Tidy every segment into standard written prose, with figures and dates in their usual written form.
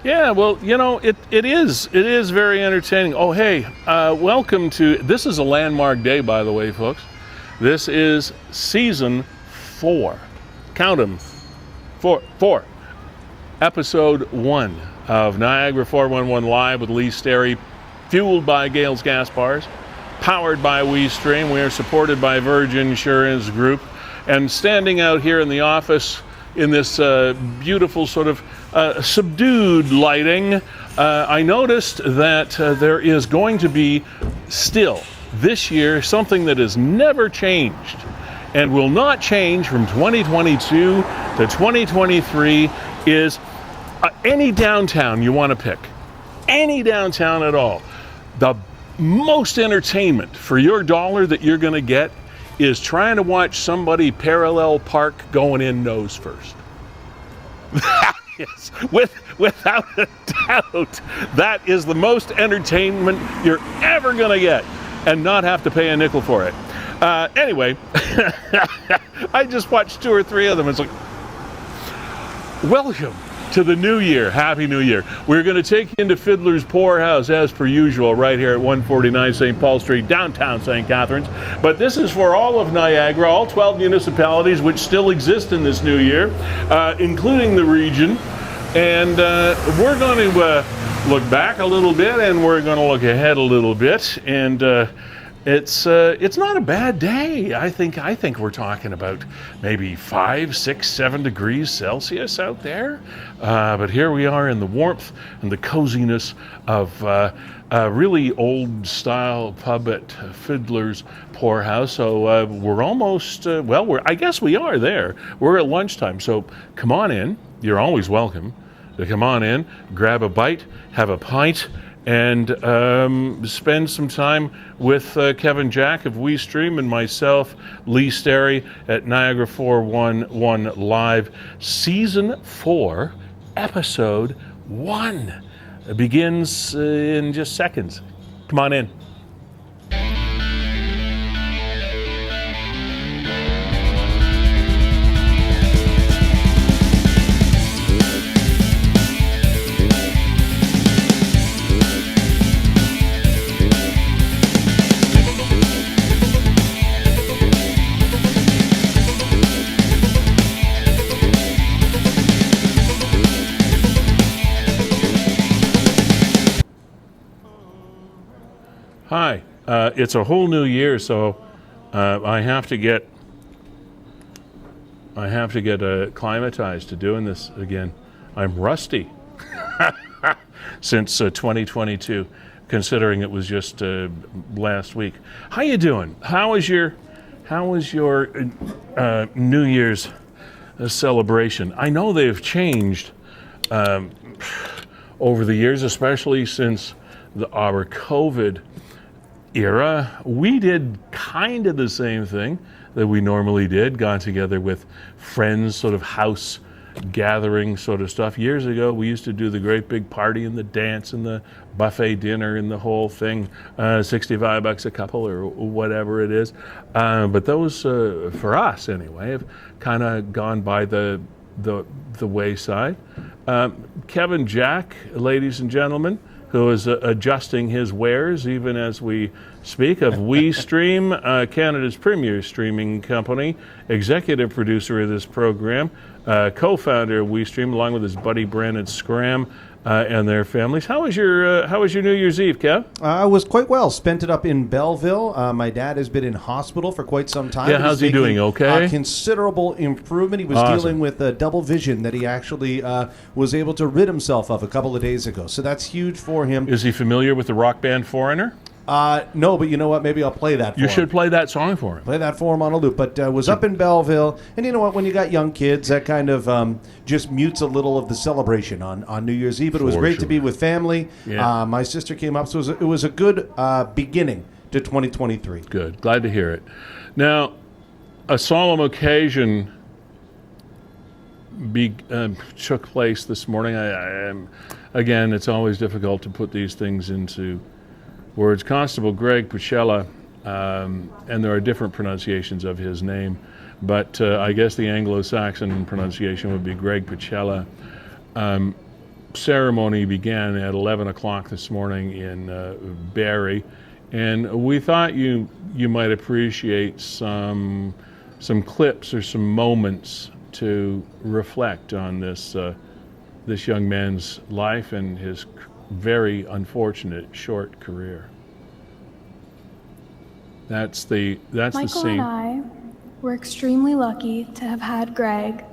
Yeah, well, it is very entertaining. Oh, hey, welcome to, this is a landmark day, by the way, folks. This is season 4. Count 'em. Four. Episode 1 of Niagara 411 Live with Sterry, fueled by Gales Gas Bars, powered by WeeStreem. We are supported by Virgin Insurance Group, and standing out here in the office in this beautiful sort of subdued lighting, I noticed that there is going to be still this year something that has never changed and will not change from 2022 to 2023 is any downtown you want to pick. Any downtown at all. The most entertainment for your dollar that you're going to get is trying to watch somebody parallel park going in nose first. Yes, without a doubt, that is the most entertainment you're ever going to get and not have to pay a nickel for it. Anyway, I just watched 2 or 3 of them. It's like, welcome to the new year. Happy New Year. We're going to take you into Fiddler's Poorhouse as per usual right here at 149 St. Paul Street, downtown St. Catharines. But this is for all of Niagara, all 12 municipalities which still exist in this new year, including the region. And we're going to look back a little bit, and we're going to look ahead a little bit. And it's not a bad day. I think we're talking about maybe 5, 6, 7 degrees Celsius out there. But here we are in the warmth and the coziness of a really old style pub at Fiddler's Poorhouse. So we're almost, I guess we are there. We're at lunchtime. So come on in. You're always welcome to come on in, grab a bite, have a pint, and spend some time with Kevin Jack of WeeStreem and myself, Sterry, at Niagara 411 Live. Season 4, Episode 1. It begins in just seconds. Come on in. Hi, it's a whole new year, so I have to get acclimatized to doing this again. I'm rusty since 2022, considering it was just last week. How you doing? How was your New Year's celebration? I know they've changed over the years, especially since our COVID era. We did kind of the same thing that we normally did, got together with friends, sort of house gathering sort of stuff. Years ago, we used to do the great big party and the dance and the buffet dinner and the whole thing, $65 a couple or whatever it is. But those, for us anyway, have kind of gone by the wayside. Kevin Jack, ladies and gentlemen, who is adjusting his wares even as we speak, of WeeStream, Canada's premier streaming company, executive producer of this program, co-founder of WeeStream, along with his buddy Brandon Scram and their families. How was your New Year's Eve, Kev? I was quite well. Spent it up in Belleville. My dad has been in hospital for quite some time. Yeah, how's he doing? Okay. Considerable improvement. He was dealing with double vision that he actually was able to rid himself of a couple of days ago. So that's huge for him. Is he familiar with the rock band Foreigner? No, but you know what? Maybe I'll play that for him. You should play that song for him. Play that for him on a loop. But was up in Belleville, and you know what? When you got young kids, that kind of just mutes a little of the celebration on New Year's Eve. But it was great to be with family. Yeah. My sister came up, so it was a good beginning to 2023. Good. Glad to hear it. Now, a solemn occasion took place this morning. Again, it's always difficult to put these things into words. Constable Greg Pachella, and there are different pronunciations of his name, but I guess the Anglo-Saxon pronunciation would be Greg Pachella, ceremony began at 11 o'clock this morning in Barrie, and we thought you might appreciate some clips or some moments to reflect on this young man's life and his very unfortunate short career. That's the Michael scene. and I were extremely lucky to have had Greg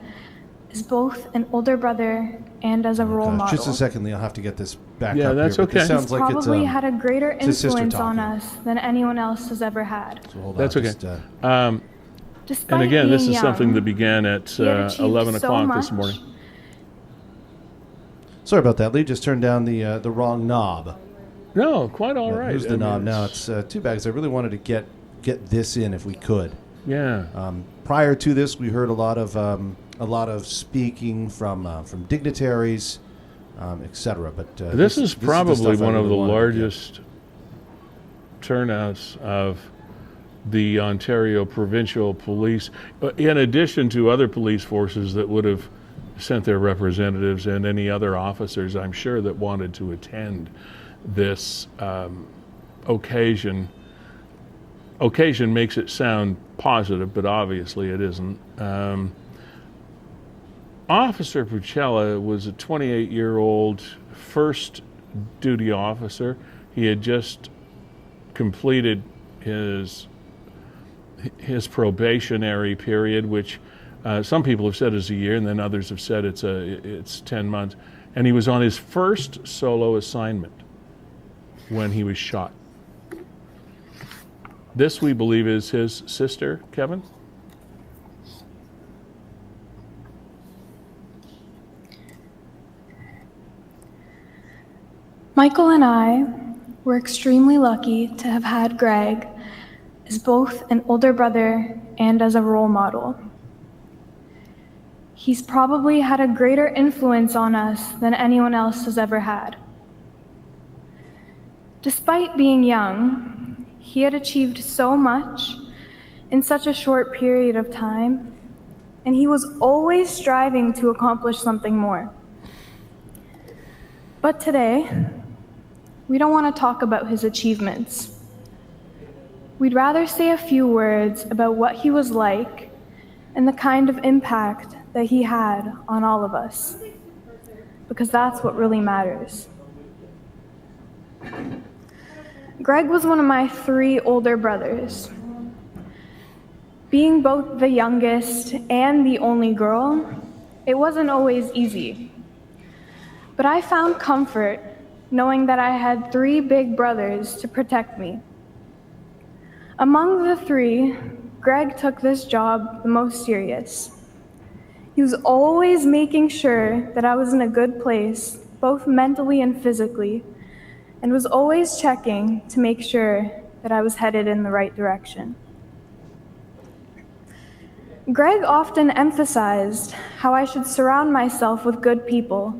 as both an older brother and as a role model. Just a second, Lee. I'll have to get this back Yeah, up that's here. But okay. this sounds He's like probably it's, had a greater his sister influence on talking. us than anyone else has ever had. So hold That's on, okay. just, Despite And again, this being is young, something that began at he had achieved 11 so o'clock this much. morning. sorry about that, Lee. Just turned down the wrong knob. No, quite all right. Who's I the mean, knob now? It's too bad because I really wanted to get this in if we could. Yeah. Prior to this, we heard a lot of speaking from dignitaries, etc. But This is the probably stuff I one of really the wanted to largest turnouts of the Ontario Provincial Police, in addition to other police forces that would have sent their representatives and any other officers, I'm sure, that wanted to attend this occasion. Occasion makes it sound positive, but obviously it isn't. Officer Pucella was a 28-year-old first duty officer. He had just completed his probationary period, which some people have said is a year, and then others have said it's 10 months. And he was on his first solo assignment when he was shot. This, we believe, is his sister, Kevin? Michael and I were extremely lucky to have had Greg as both an older brother and as a role model. He's probably had a greater influence on us than anyone else has ever had. Despite being young, he had achieved so much in such a short period of time, and he was always striving to accomplish something more. But today, we don't want to talk about his achievements. We'd rather say a few words about what he was like and the kind of impact that he had on all of us, because that's what really matters. Greg was one of my 3 older brothers. Being both the youngest and the only girl, it wasn't always easy. But I found comfort knowing that I had 3 big brothers to protect me. Among the 3, Greg took this job the most serious. He was always making sure that I was in a good place, both mentally and physically, and was always checking to make sure that I was headed in the right direction. Greg often emphasized how I should surround myself with good people,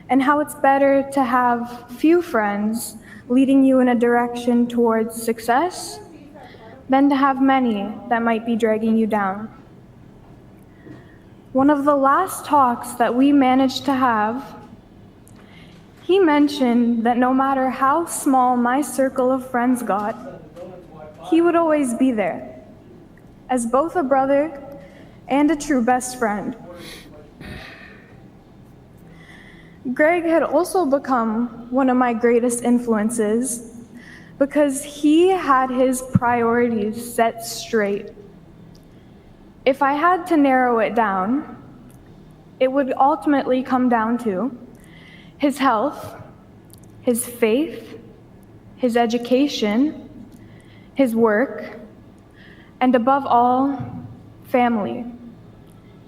and how it's better to have few friends leading you in a direction towards success than to have many that might be dragging you down. One of the last talks that we managed to have, he mentioned that no matter how small my circle of friends got, he would always be there, as both a brother and a true best friend. Greg had also become one of my greatest influences because he had his priorities set straight. If I had to narrow it down, it would ultimately come down to his health, his faith, his education, his work, and above all, family.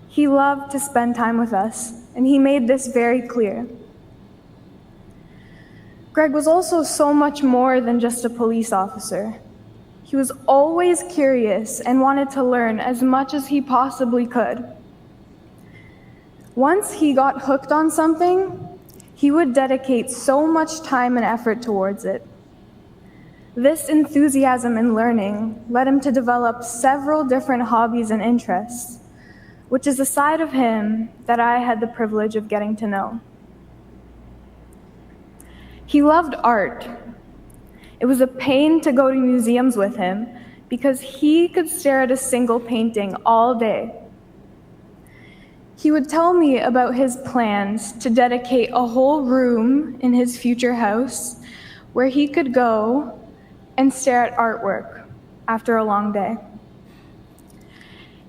He loved to spend time with us, and he made this very clear. Greg was also so much more than just a police officer. He was always curious and wanted to learn as much as he possibly could. Once he got hooked on something, he would dedicate so much time and effort towards it. This enthusiasm in learning led him to develop several different hobbies and interests, which is a side of him that I had the privilege of getting to know. He loved art. It was a pain to go to museums with him because he could stare at a single painting all day. He would tell me about his plans to dedicate a whole room in his future house where he could go and stare at artwork after a long day.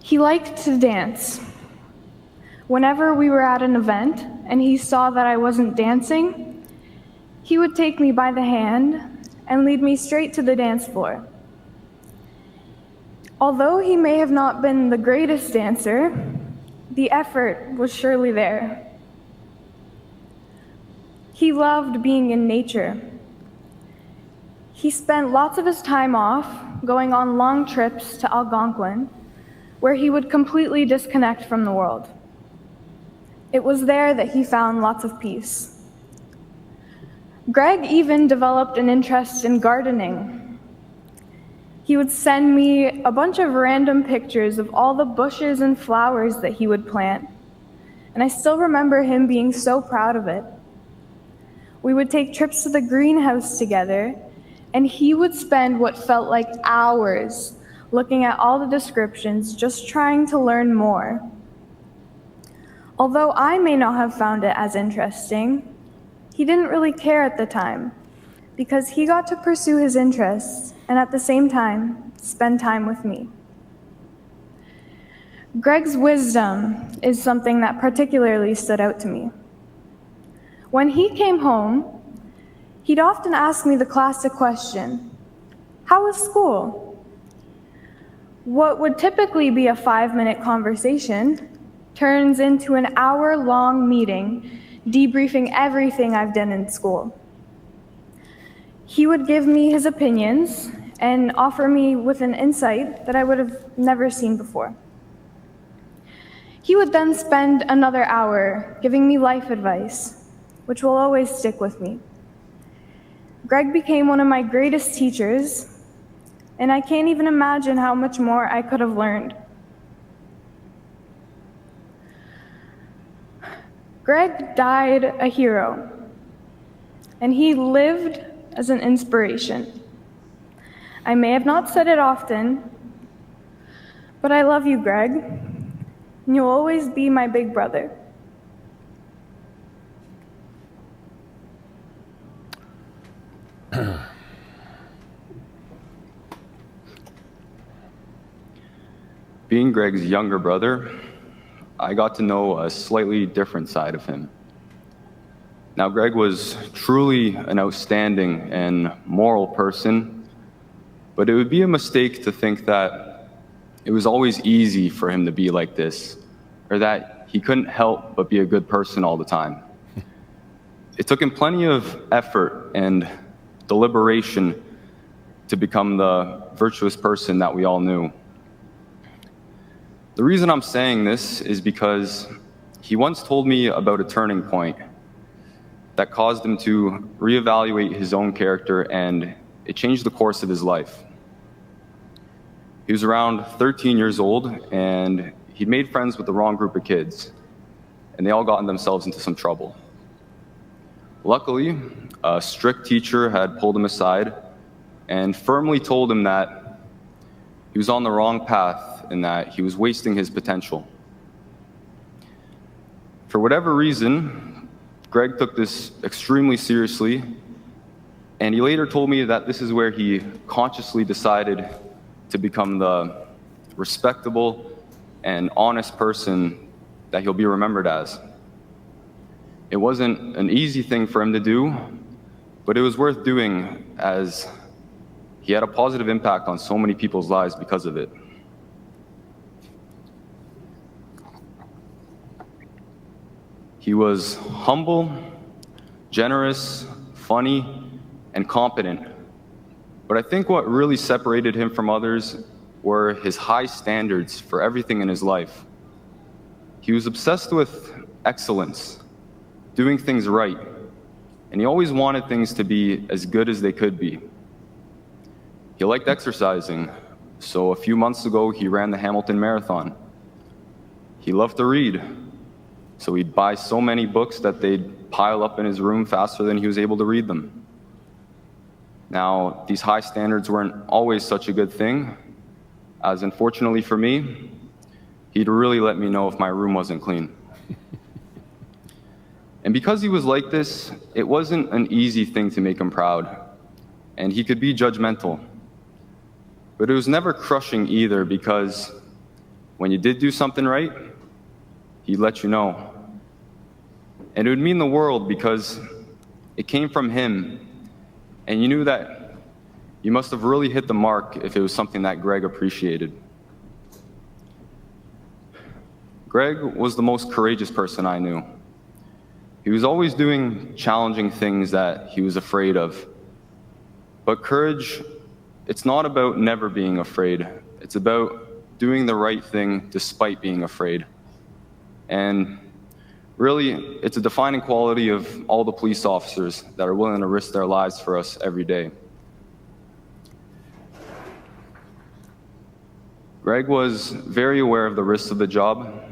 He liked to dance. Whenever we were at an event and he saw that I wasn't dancing, he would take me by the hand and lead me straight to the dance floor. Although he may have not been the greatest dancer, the effort was surely there. He loved being in nature. He spent lots of his time off going on long trips to Algonquin, where he would completely disconnect from the world. It was there that he found lots of peace. Greg even developed an interest in gardening. He would send me a bunch of random pictures of all the bushes and flowers that he would plant, and I still remember him being so proud of it. We would take trips to the greenhouse together, and he would spend what felt like hours looking at all the descriptions, just trying to learn more. Although I may not have found it as interesting, he didn't really care at the time, because he got to pursue his interests and at the same time, spend time with me. Greg's wisdom is something that particularly stood out to me. When he came home, he'd often ask me the classic question, "How was school?" What would typically be a 5-minute conversation turns into an hour-long meeting debriefing everything I've done in school. He would give me his opinions and offer me with an insight that I would have never seen before. He would then spend another hour giving me life advice, which will always stick with me. Greg became one of my greatest teachers, and I can't even imagine how much more I could have learned. Greg died a hero, and he lived as an inspiration. I may have not said it often, but I love you, Greg, and you'll always be my big brother. Being Greg's younger brother, I got to know a slightly different side of him. Now, Greg was truly an outstanding and moral person, but it would be a mistake to think that it was always easy for him to be like this, or that he couldn't help but be a good person all the time. It took him plenty of effort and deliberation to become the virtuous person that we all knew. The reason I'm saying this is because he once told me about a turning point that caused him to reevaluate his own character, and it changed the course of his life. He was around 13 years old, and he'd made friends with the wrong group of kids, and they all gotten themselves into some trouble. Luckily, a strict teacher had pulled him aside and firmly told him that he was on the wrong path and that he was wasting his potential. For whatever reason, Greg took this extremely seriously, and he later told me that this is where he consciously decided to become the respectable and honest person that he'll be remembered as. It wasn't an easy thing for him to do, but it was worth doing, as he had a positive impact on so many people's lives because of it. He was humble, generous, funny, and competent. But I think what really separated him from others were his high standards for everything in his life. He was obsessed with excellence, doing things right, and he always wanted things to be as good as they could be. He liked exercising, so a few months ago he ran the Hamilton Marathon. He loved to read, So he'd buy so many books that they'd pile up in his room faster than he was able to read them. Now, these high standards weren't always such a good thing, as unfortunately for me, he'd really let me know if my room wasn't clean. And because he was like this, it wasn't an easy thing to make him proud, and he could be judgmental. But it was never crushing either, because when you did do something right, he'd let you know. And it would mean the world because it came from him, and you knew that you must have really hit the mark if it was something that Greg appreciated. Greg was the most courageous person I knew. He was always doing challenging things that he was afraid of. But courage, it's not about never being afraid. It's about doing the right thing despite being afraid. And really, it's a defining quality of all the police officers that are willing to risk their lives for us every day. Greg was very aware of the risks of the job,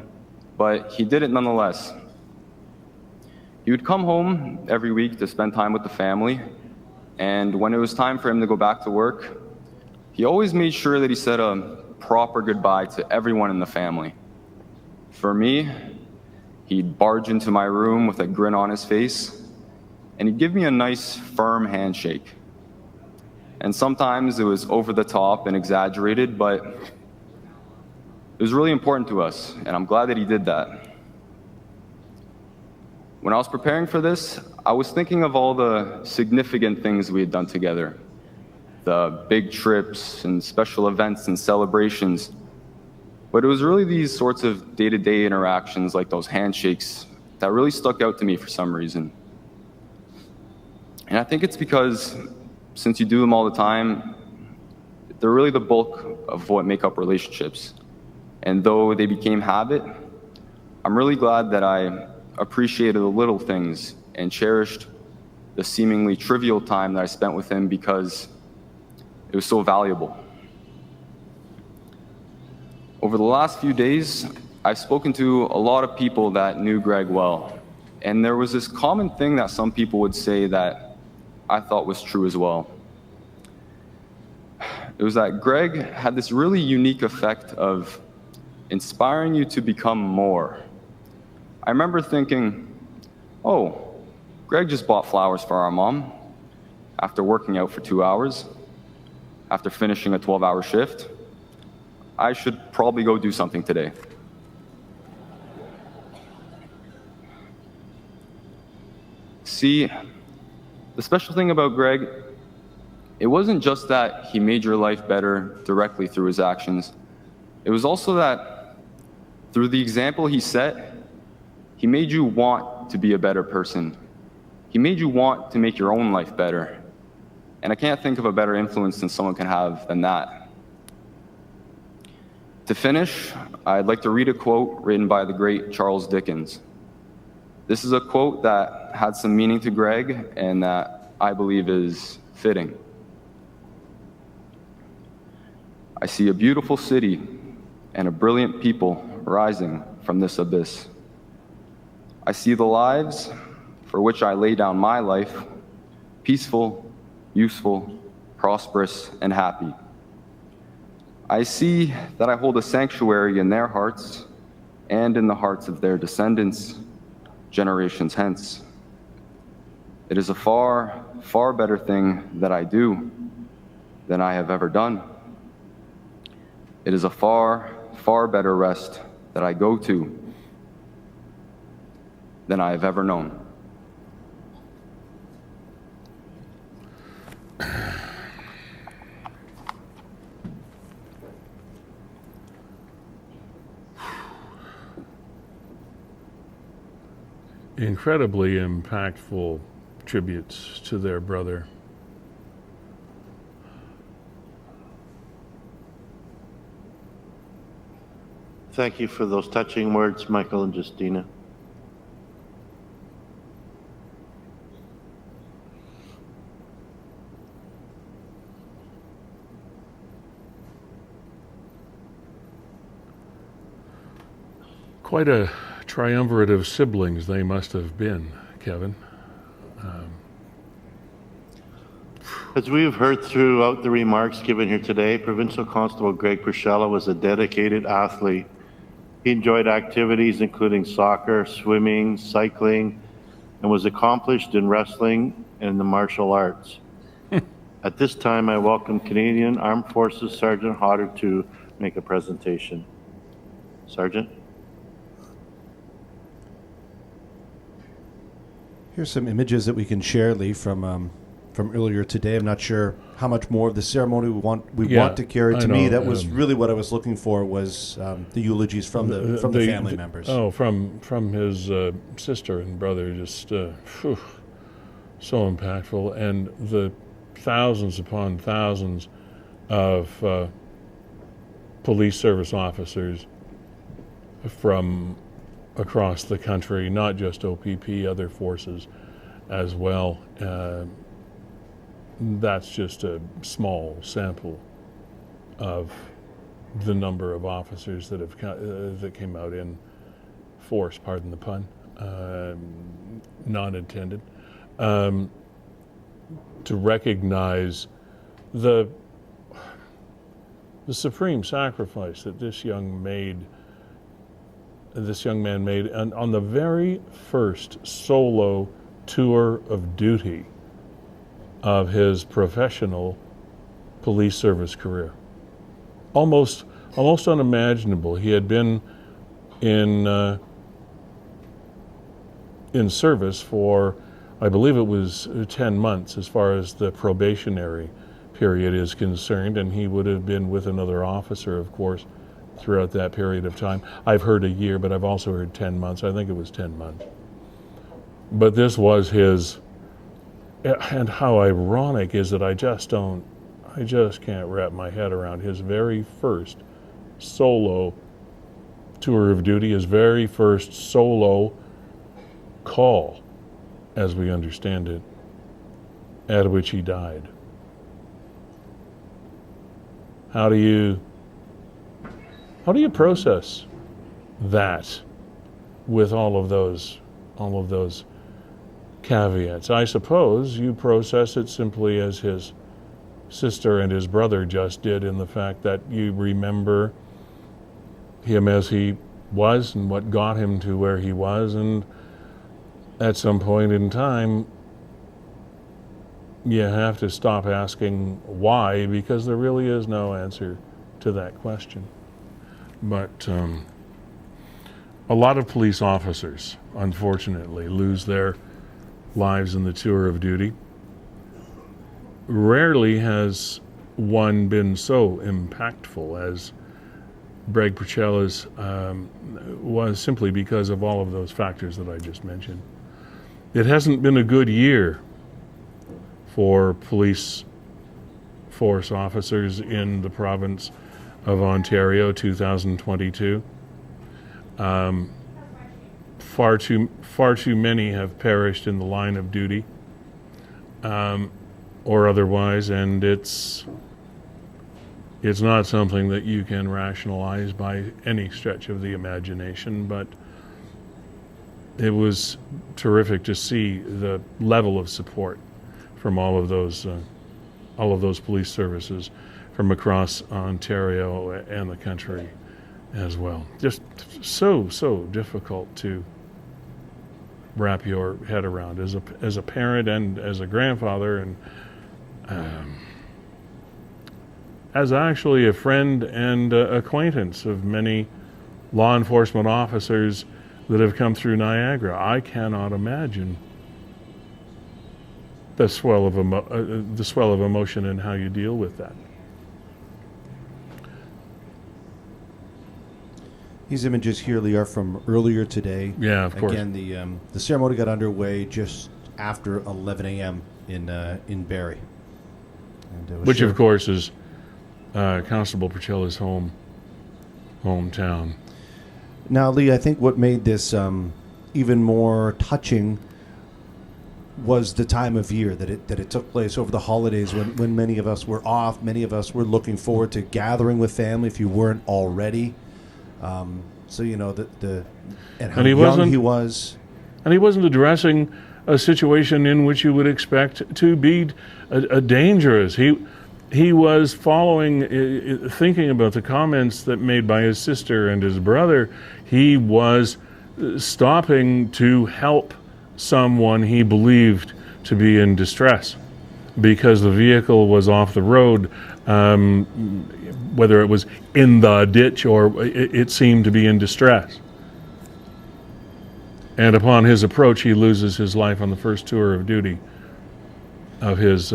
but he did it nonetheless. He would come home every week to spend time with the family, and when it was time for him to go back to work, he always made sure that he said a proper goodbye to everyone in the family. For me, he'd barge into my room with a grin on his face, and he'd give me a nice, firm handshake. And sometimes it was over the top and exaggerated, but it was really important to us, and I'm glad that he did that. When I was preparing for this, I was thinking of all the significant things we had done together. The big trips and special events and celebrations. But it was really these sorts of day-to-day interactions, like those handshakes, that really stuck out to me for some reason. And I think it's because, since you do them all the time, they're really the bulk of what make up relationships. And though they became habit, I'm really glad that I appreciated the little things and cherished the seemingly trivial time that I spent with him because it was so valuable. Over the last few days, I've spoken to a lot of people that knew Greg well, and there was this common thing that some people would say that I thought was true as well. It was that Greg had this really unique effect of inspiring you to become more. I remember thinking, oh, Greg just bought flowers for our mom after working out for 2 hours, after finishing a 12-hour shift. I should probably go do something today. See, the special thing about Greg, it wasn't just that he made your life better directly through his actions. It was also that through the example he set, he made you want to be a better person. He made you want to make your own life better. And I can't think of a better influence than someone can have than that. To finish, I'd like to read a quote written by the great Charles Dickens. This is a quote that had some meaning to Greg and that I believe is fitting. I see a beautiful city and a brilliant people rising from this abyss. I see the lives for which I lay down my life, peaceful, useful, prosperous, and happy. I see that I hold a sanctuary in their hearts and in the hearts of their descendants, generations hence. It is a far, far better thing that I do than I have ever done. It is a far, far better rest that I go to than I have ever known. Incredibly impactful tributes to their brother. Thank you for those touching words, Michael and Justina. Quite a triumvirate of siblings they must have been, Kevin. As we have heard throughout the remarks given here today, Provincial Constable Greg Purcell was a dedicated athlete. He enjoyed activities including soccer, swimming, cycling, and was accomplished in wrestling and the martial arts. At this time, I welcome Canadian Armed Forces Sergeant Hodder to make a presentation. Sergeant? Here's some images that we can share, Lee, from earlier today. I'm not sure how much more of the ceremony we want to carry. To me, that was really what I was looking for, was the eulogies from the family members. Oh, from his sister and brother, just so impactful, and the thousands upon thousands of police service officers from across the country, not just OPP, other forces as well. That's just a small sample of the number of officers that have that came out in force, pardon the pun, not intended, to recognize the supreme sacrifice that this young man made on the very first solo tour of duty of his professional police service career. Almost unimaginable. He had been in service for, I believe it was 10 months as far as the probationary period is concerned, and he would have been with another officer, of course, throughout that period of time. I've heard a year, but I've also heard 10 months. I think it was 10 months. But this was his, and how ironic is it, I just can't wrap my head around his very first solo tour of duty, his very first solo call, as we understand it, at which he died. How do you process that with all of those caveats? I suppose you process it simply as his sister and his brother just did, in the fact that you remember him as he was and what got him to where he was, and at some point in time you have to stop asking why, because there really is no answer to that question. But a lot of police officers, unfortunately, lose their lives in the tour of duty. Rarely has one been so impactful as Greg Purcell's was, simply because of all of those factors that I just mentioned. It hasn't been a good year for police force officers in the province of Ontario, 2022. Far too many have perished in the line of duty, or otherwise, and it's not something that you can rationalize by any stretch of the imagination, but it was terrific to see the level of support from all of those police services from across Ontario and the country as well. Just so difficult to wrap your head around as a parent and as a grandfather, and as actually a friend and acquaintance of many law enforcement officers that have come through Niagara. I cannot imagine the swell of emotion and how you deal with that. These images here, Lee, are from earlier today. Yeah, of course. Again, the ceremony got underway just after 11 a.m. in Barrie. And which, of course, is Constable Purcell's hometown. Now, Lee, I think what made this even more touching was the time of year that it took place over the holidays, when many of us were off. Many of us were looking forward to gathering with family, if you weren't already. So and how And he young wasn't- he was. And he wasn't addressing a situation in which you would expect to be a dangerous. He was thinking about the comments that made by his sister and his brother. He was stopping to help someone he believed to be in distress because the vehicle was off the road, whether it was in the ditch or it seemed to be in distress. And upon his approach, he loses his life on the first tour of duty of his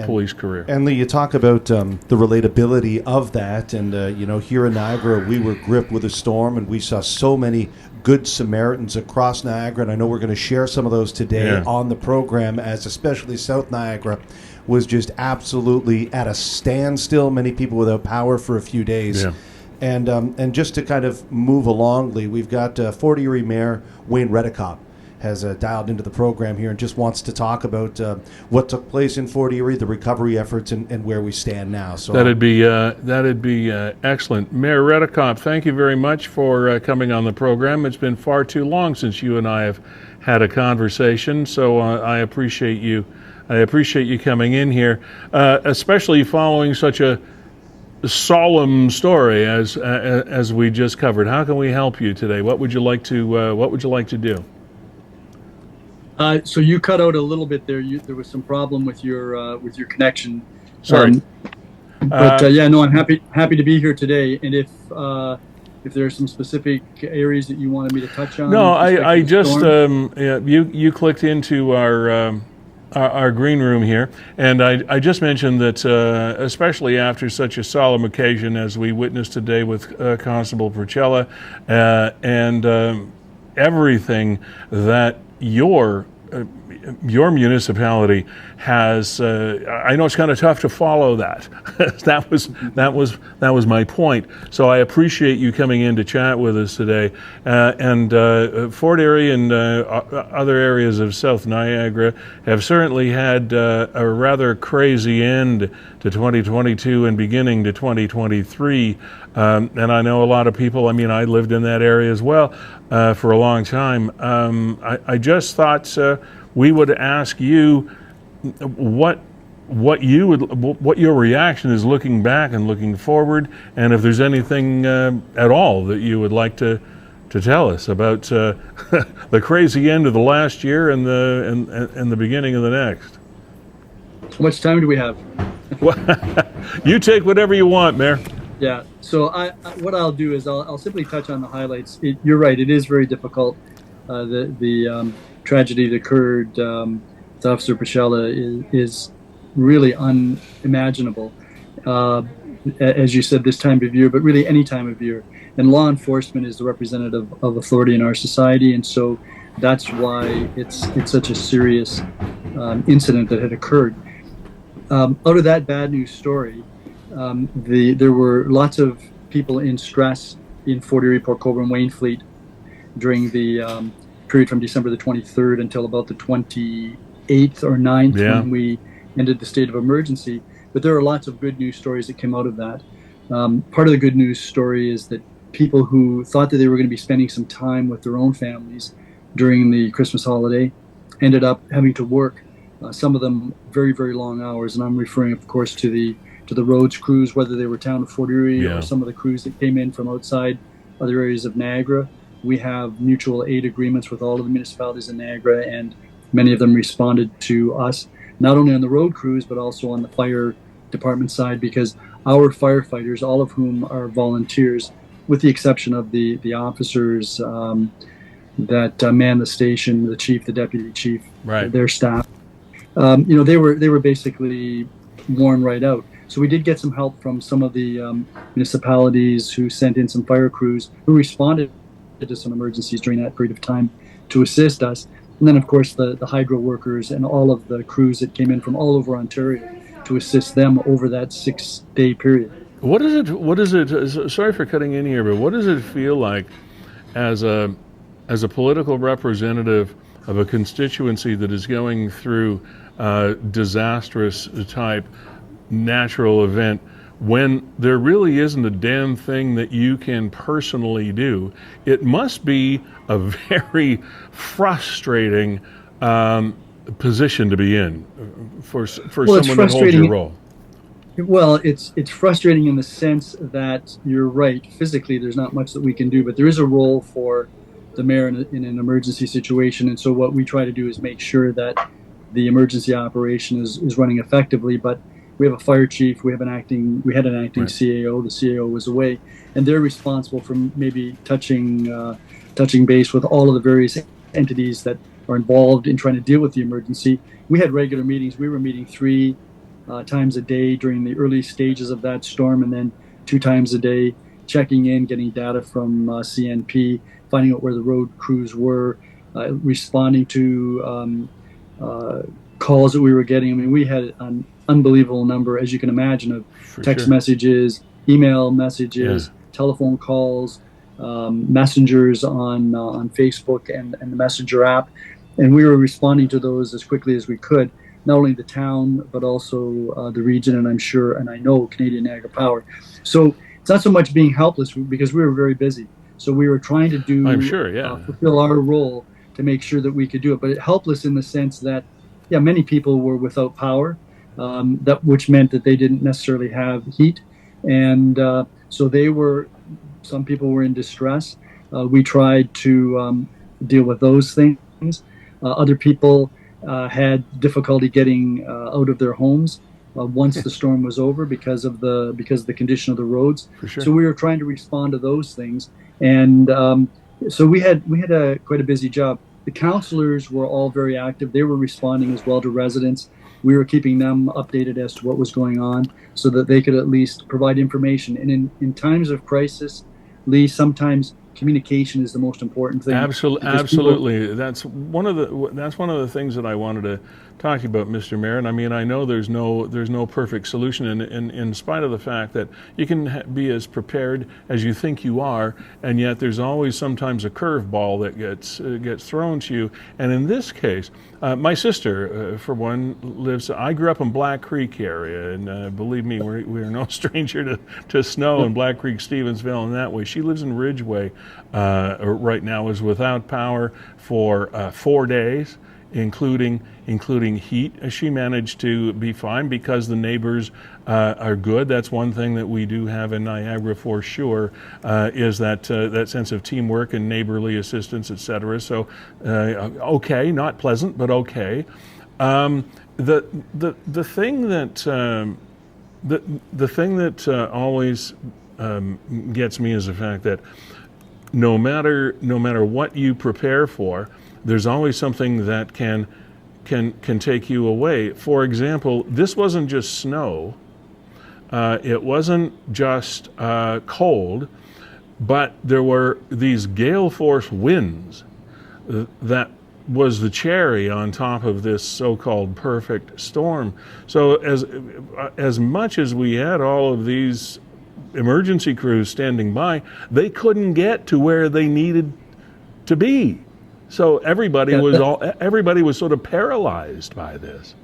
police career. And you talk about the relatability of that, and here in Niagara, we were gripped with a storm, and we saw so many good Samaritans across Niagara, and I know we're going to share some of those today on the program, as especially South Niagara was just absolutely at a standstill. Many people without power for a few days. Yeah. And just to kind of move along, Lee, we've got Fort Erie Mayor Wayne Redekop has dialed into the program here and just wants to talk about what took place in Fort Erie, the recovery efforts, and where we stand now. So that'd be excellent. Mayor Redekop, thank you very much for coming on the program. It's been far too long since you and I have had a conversation, so I appreciate you. I appreciate you coming in here, especially following such a solemn story as we just covered. How can we help you today? What would you like to do? So you cut out a little bit there. There was some problem with your connection. Sorry. I'm happy to be here today. And if there are some specific areas that you wanted me to touch on. No, I just you clicked into our green room here, and I just mentioned that especially after such a solemn occasion as we witnessed today with Constable Purrty and everything that your municipality has, I know it's kind of tough to follow that. that was my point. So I appreciate you coming in to chat with us today. And Fort Erie and other areas of South Niagara have certainly had a rather crazy end to 2022 and beginning to 2023. And I know a lot of people, I lived in that area as well for a long time. I just thought we would ask you what your reaction is looking back and looking forward, and if there's anything at all that you would like to tell us about the crazy end of the last year and the beginning of the next. How much time do we have? You take whatever you want, Mayor. Yeah. So what I'll do is I'll simply touch on the highlights. You're right. It is very difficult. The tragedy that occurred with Officer Purrty is really unimaginable. As you said, this time of year, but really any time of year. And law enforcement is the representative of authority in our society, and so that's why it's such a serious incident that had occurred. Out of that bad news story, there were lots of people in stress in Fort Erie, Port Colborne, Waynflete during the period from December the 23rd until about the 28th or 9th when we ended the state of emergency. But there are lots of good news stories that came out of that. Part of the good news story is that people who thought that they were going to be spending some time with their own families during the Christmas holiday ended up having to work, some of them very, very long hours. And I'm referring, of course, to the roads crews, whether they were town of Fort Erie or some of the crews that came in from outside other areas of Niagara. We have mutual aid agreements with all of the municipalities in Niagara, and many of them responded to us, not only on the road crews, but also on the fire department side, because our firefighters, all of whom are volunteers, with the exception of the officers that man the station, the chief, the deputy chief, their staff, they were basically worn right out. So we did get some help from some of the municipalities who sent in some fire crews who responded to some emergencies during that period of time to assist us. And then, of course, the hydro workers and all of the crews that came in from all over Ontario to assist them over that 6-day period. What is it, sorry for cutting in here, but what does it feel like as a political representative of a constituency that is going through a disastrous type natural event when there really isn't a damn thing that you can personally do, it must be a very frustrating position to be in for someone that holds your role. Well, it's frustrating in the sense that you're right. Physically, there's not much that we can do, but there is a role for the mayor in an emergency situation. And so what we try to do is make sure that the emergency operation is running effectively. But we have a fire chief, we had an acting right. CAO. The CAO was away, and they're responsible for maybe touching base with all of the various entities that are involved in trying to deal with the emergency. We had regular meetings. We were meeting 3 times a day during the early stages of that storm, and then 2 times a day checking in, getting data from CNP, finding out where the road crews were, responding to calls that we were getting. I mean, we had an unbelievable number, as you can imagine, of text messages, email messages, telephone calls, messengers on Facebook and the Messenger app. And we were responding to those as quickly as we could, not only the town, but also the region, and I'm sure, and I know, Canadian Niagara Power. So it's not so much being helpless, because we were very busy. So we were trying to do, fulfill our role to make sure that we could do it. But helpless in the sense that, many people were without power, which meant that they didn't necessarily have heat. And so some people were in distress. We tried to deal with those things. Other people had difficulty getting out of their homes once the storm was over because of the condition of the roads. So we were trying to respond to those things, and so we had quite a busy job. The councillors were all very active. They were responding as well to residents. We were keeping them updated as to what was going on, so that they could at least provide information. And in times of crisis, Lee, sometimes communication is the most important thing. Absolutely. That's one of the things that I wanted to talk to you about, Mr. Mayor. And I mean, I know there's no perfect solution, and in spite of the fact that you can be as prepared as you think you are, and yet there's always sometimes a curveball that gets thrown to you. And in this case, my sister, for one, I grew up in Black Creek area, and believe me, we're no stranger to snow in Black Creek, Stevensville, and that way. She lives in Ridgeway. Right now is without power for 4 days, including heat. She managed to be fine because the neighbors are good. That's one thing that we do have in Niagara for sure, is that sense of teamwork and neighborly assistance, etc. So, okay, not pleasant, but okay. The thing that always gets me is the fact that no matter what you prepare for, there's always something that can take you away. For example, this wasn't just snow. It wasn't just cold, but there were these gale force winds that was the cherry on top of this so-called perfect storm. So as much as we had all of these emergency crews standing by, they couldn't get to where they needed to be. So everybody was sort of paralyzed by this.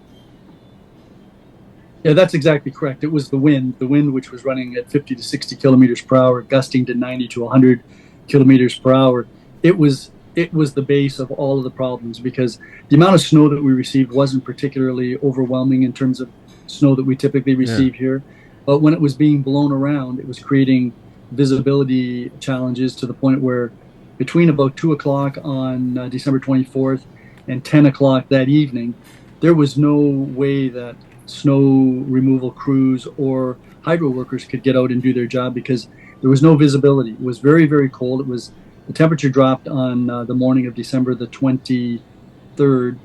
Yeah, that's exactly correct. It was the wind which was running at 50 to 60 kilometers per hour, gusting to 90 to 100 kilometers per hour. It was the base of all of the problems, because the amount of snow that we received wasn't particularly overwhelming in terms of snow that we typically receive here. But when it was being blown around, it was creating visibility challenges to the point where between about 2 o'clock on December 24th and 10 o'clock that evening, there was no way that snow removal crews or hydro workers could get out and do their job because there was no visibility. It was very, very cold. The temperature dropped on the morning of December the 23rd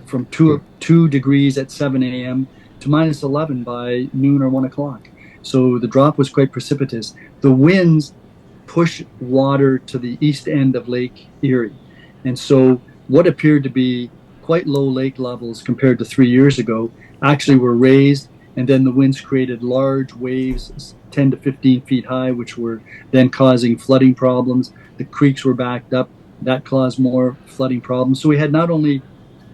from 2 degrees at 7 a.m. to minus 11 by noon or 1 o'clock. So the drop was quite precipitous. The winds pushed water to the east end of Lake Erie. And so what appeared to be quite low lake levels compared to 3 years ago actually were raised, and then the winds created large waves 10 to 15 feet high, which were then causing flooding problems. The creeks were backed up. That caused more flooding problems. So we had not only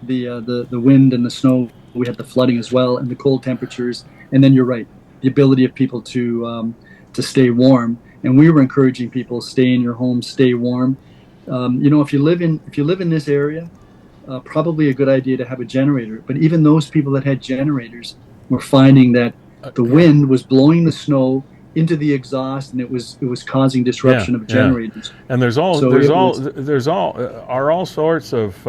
the wind and the snow, we had the flooding as well, and the cold temperatures. And then you're right, the ability of people to stay warm. And we were encouraging people, stay in your home, stay warm. If you live in this area, probably a good idea to have a generator. But even those people that had generators were finding that the wind was blowing the snow into the exhaust, and it was causing disruption of generators. And there's all sorts of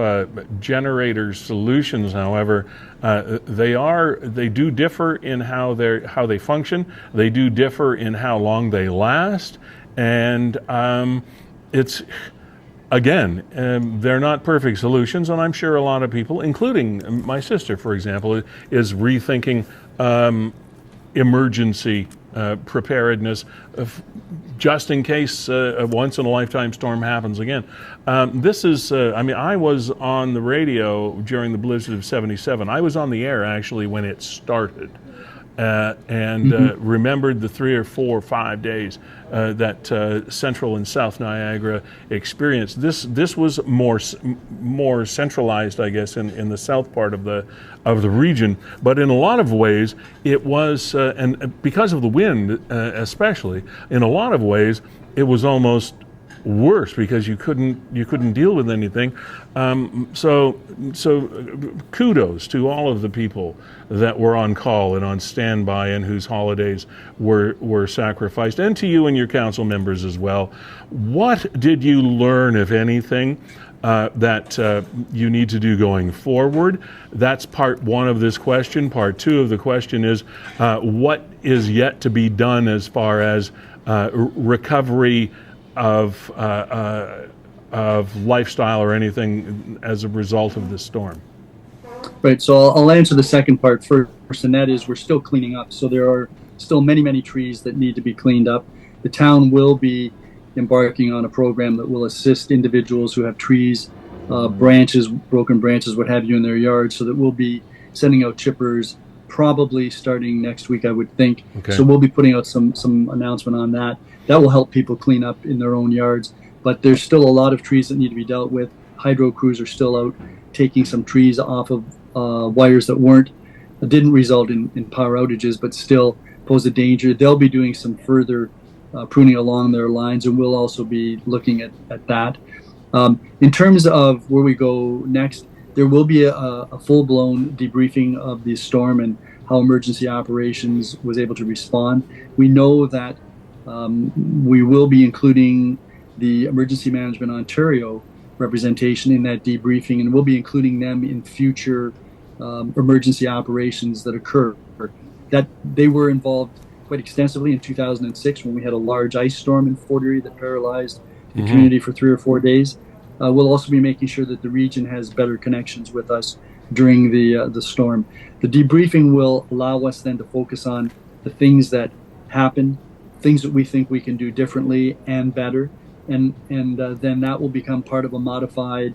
generator solutions. However, they do differ in how they function. They do differ in how long they last, and it's. Again, they're not perfect solutions, and I'm sure a lot of people, including my sister, for example, is rethinking emergency preparedness just in case a once-in-a-lifetime storm happens again. I was on the radio during the blizzard of '77. I was on the air, actually, when it started. Remembered the 3 or 4 or 5 days that Central and South Niagara experienced. This was more centralized, I guess, in the south part of the region. But in a lot of ways, it was, and because of the wind, especially, in a lot of ways, it was almost worse because you couldn't deal with anything. So kudos to all of the people that were on call and on standby and whose holidays were sacrificed, and to you and your council members as well. What did you learn, if anything, that you need to do going forward? That's part one of this question. Part two of the question is what is yet to be done as far as recovery of lifestyle or anything as a result of this storm? Right, so I'll answer the second part first, and that is we're still cleaning up. So there are still many, many trees that need to be cleaned up. The town will be embarking on a program that will assist individuals who have trees, branches, broken branches, what have you, in their yards, so that we'll be sending out chippers probably starting next week, I would think. Okay. So we'll be putting out some announcement on that. That will help people clean up in their own yards. But there's still a lot of trees that need to be dealt with. Hydro crews are still out taking some trees off of wires that didn't result in power outages, but still pose a danger. They'll be doing some further pruning along their lines, and we'll also be looking at that. In terms of where we go next, there will be a full-blown debriefing of the storm and how emergency operations was able to respond. We know that we will be including the Emergency Management Ontario representation in that debriefing, and we'll be including them in future emergency operations that occur. That they were involved quite extensively in 2006 when we had a large ice storm in Fort Erie that paralyzed the community for 3 or 4 days. We'll also be making sure that the region has better connections with us during the storm. The debriefing will allow us then to focus on the things that happened, things that we think we can do differently and better, and then that will become part of a modified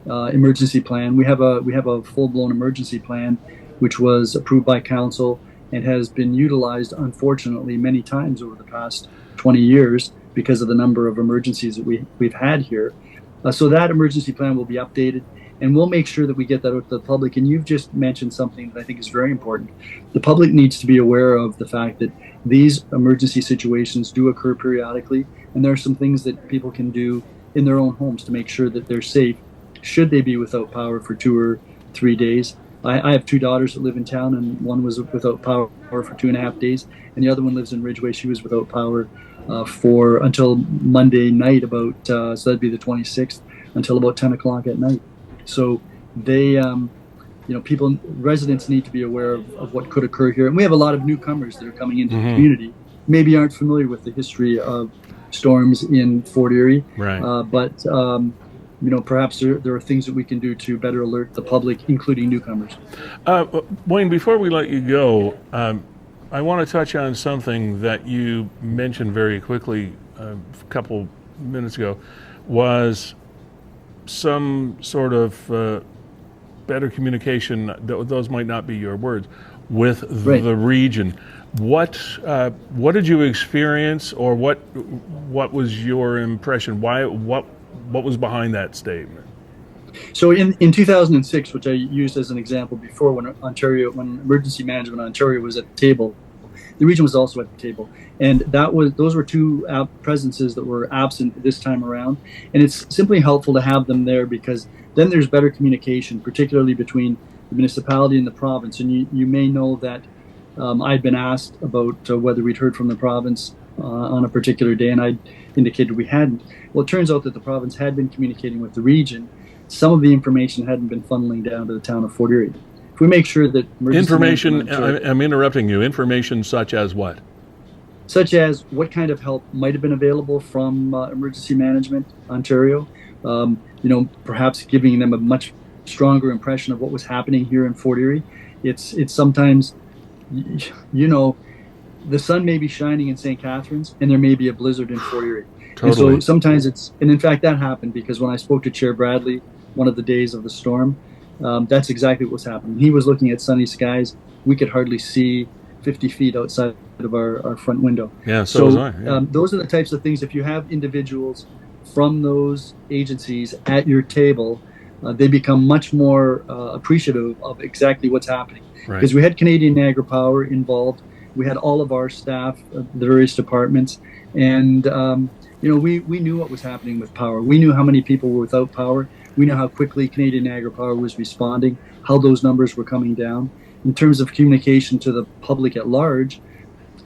emergency plan. We have a full-blown emergency plan, which was approved by council and has been utilized, unfortunately, many times over the past 20 years because of the number of emergencies that we've had here. So that emergency plan will be updated, and we'll make sure that we get that out to the public. And you've just mentioned something that I think is very important. The public needs to be aware of the fact that these emergency situations do occur periodically, and there are some things that people can do in their own homes to make sure that they're safe should they be without power for 2 or 3 days. I have 2 daughters that live in town, and one was without power for 2.5 days, and the other one lives in Ridgeway. She was without power until Monday night, so that'd be the 26th, until about 10 o'clock at night. So they, residents need to be aware of what could occur here. And we have a lot of newcomers that are coming into the community, maybe aren't familiar with the history of storms in Fort Erie, right. But perhaps there are things that we can do to better alert the public, including newcomers. Wayne, before we let you go, I want to touch on something that you mentioned very quickly a couple minutes ago, was some sort of better communication, those might not be your words, with the region. What did you experience, or what was your impression? What was behind that statement? So in 2006, which I used as an example before, when Emergency Management Ontario was at the table, The region was also at the table, and those were two presences that were absent this time around. And it's simply helpful to have them there because then there's better communication, particularly between the municipality and the province. And you may know that I'd been asked about whether we'd heard from the province on a particular day, and I indicated we hadn't. Well, it turns out that the province had been communicating with the region. Some of the information hadn't been funneling down to the town of Fort Erie. If we make sure that information, I'm interrupting you. Information such as what? Such as what kind of help might have been available from Emergency Management Ontario. Perhaps giving them a much stronger impression of what was happening here in Fort Erie. It's sometimes, the sun may be shining in St. Catharines and there may be a blizzard in Fort Erie. Totally. And so sometimes and in fact that happened because when I spoke to Chair Bradley one of the days of the storm, that's exactly what was happening. He was looking at sunny skies. We could hardly see 50 feet outside of our front window. Yeah, so was I. Yeah. Those are the types of things, if you have individuals from those agencies at your table, they become much more appreciative of exactly what's happening. Right. Because we had Canadian Niagara Power involved. We had all of our staff, the various departments, and we knew what was happening with power. We knew how many people were without power. We know how quickly Canadian Niagara Power was responding, how those numbers were coming down. In terms of communication to the public at large,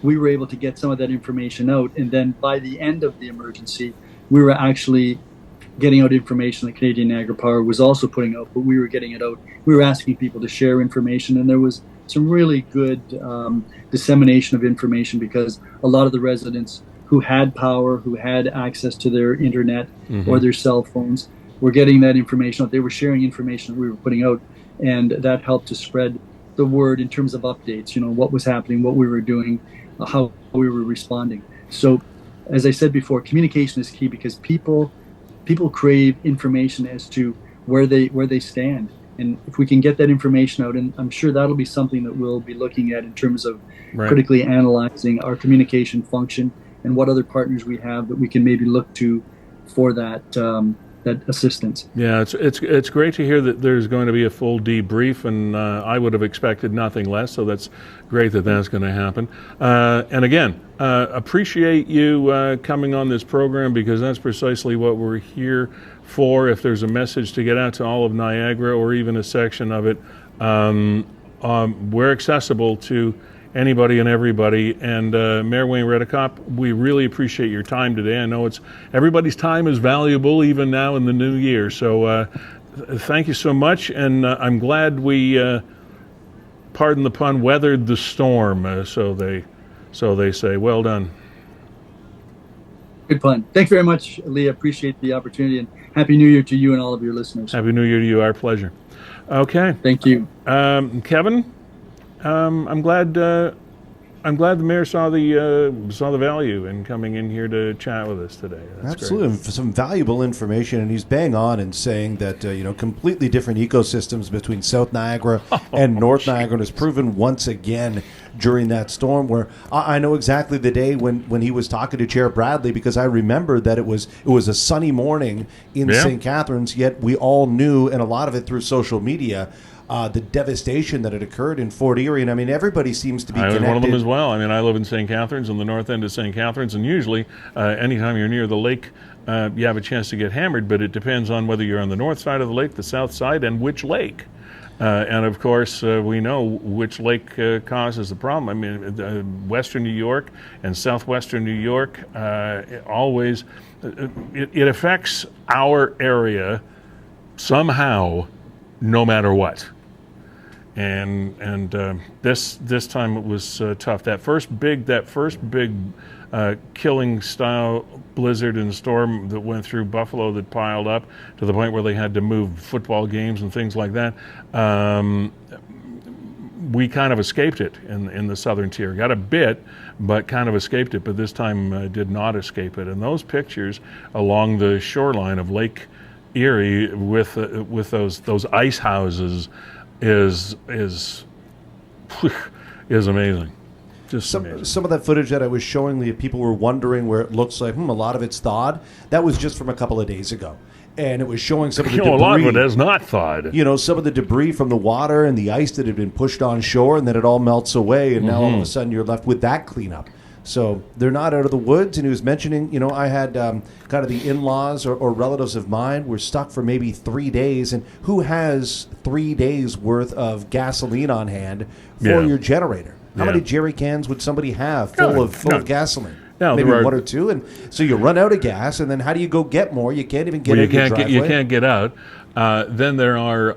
we were able to get some of that information out. And then by the end of the emergency, we were actually getting out information that Canadian Niagara Power was also putting out, but we were getting it out. We were asking people to share information, and there was some really good dissemination of information because a lot of the residents who had power, who had access to their internet or their cell phones, were getting that information out. They were sharing information that we were putting out, and that helped to spread the word in terms of updates, what was happening, what we were doing, how we were responding. So, as I said before, communication is key because people crave information as to where they stand. And if we can get that information out, and I'm sure that'll be something that we'll be looking at in terms of critically analyzing our communication function and what other partners we have that we can maybe look to for that assistance. Yeah, it's great to hear that there's going to be a full debrief, and I would have expected nothing less, so that's great that that's going to happen. And again, appreciate you coming on this program because that's precisely what we're here for. If there's a message to get out to all of Niagara or even a section of it, we're accessible to anybody and everybody. And Mayor Wayne Redekop, we really appreciate your time today. I know everybody's time is valuable even now in the new year. So thank you so much. And I'm glad we, pardon the pun, weathered the storm. So they say, well done. Good pun. Thanks very much, Lee. I appreciate the opportunity, and Happy New Year to you and all of your listeners. Happy New Year to you. Our pleasure. Okay. Thank you. Kevin, I'm glad the mayor saw the value in coming in here to chat with us today. That's absolutely great. Some valuable information, and he's bang on in saying that completely different ecosystems between South Niagara and North Niagara has proven once again during that storm. Where I know exactly the day when he was talking to Chair Bradley because I remember that it was a sunny morning in St. Catharines. Yet we all knew, and a lot of it through social media, the devastation that had occurred in Fort Erie. And I mean, everybody seems to be connected. I was one of them as well. I mean, I live in St. Catharines, on the north end of St. Catharines, and usually anytime you're near the lake, you have a chance to get hammered, but it depends on whether you're on the north side of the lake, the south side, and which lake. And of course, we know which lake causes the problem. I mean, western New York and southwestern New York, it affects our area somehow, no matter what. And this time it was tough. That first big killing style blizzard and storm that went through Buffalo that piled up to the point where they had to move football games and things like that. We kind of escaped it in the southern tier. Got a bit, but kind of escaped it. But this time did not escape it. And those pictures along the shoreline of Lake Erie with those ice houses is amazing. Just amazing. Some of that footage that I was showing, people were wondering where it looks like a lot of it's thawed. That was just from a couple of days ago. and it was showing some of the You debris. know, a lot of it has not thawed. You know, some of the debris from the water and the ice that had been pushed on shore, and then it all melts away, and now all of a sudden you're left with that cleanup. So they're not out of the woods. And he was mentioning, you know, I had kind of the in-laws or relatives of mine were stuck for maybe 3 days. And who has 3 days worth of gasoline on hand for your generator? How many jerry cans would somebody have full of gasoline? No, maybe one or two. And so you run out of gas, and then how do you go get more? You can't even get out your driveway. You can't get out. Then there are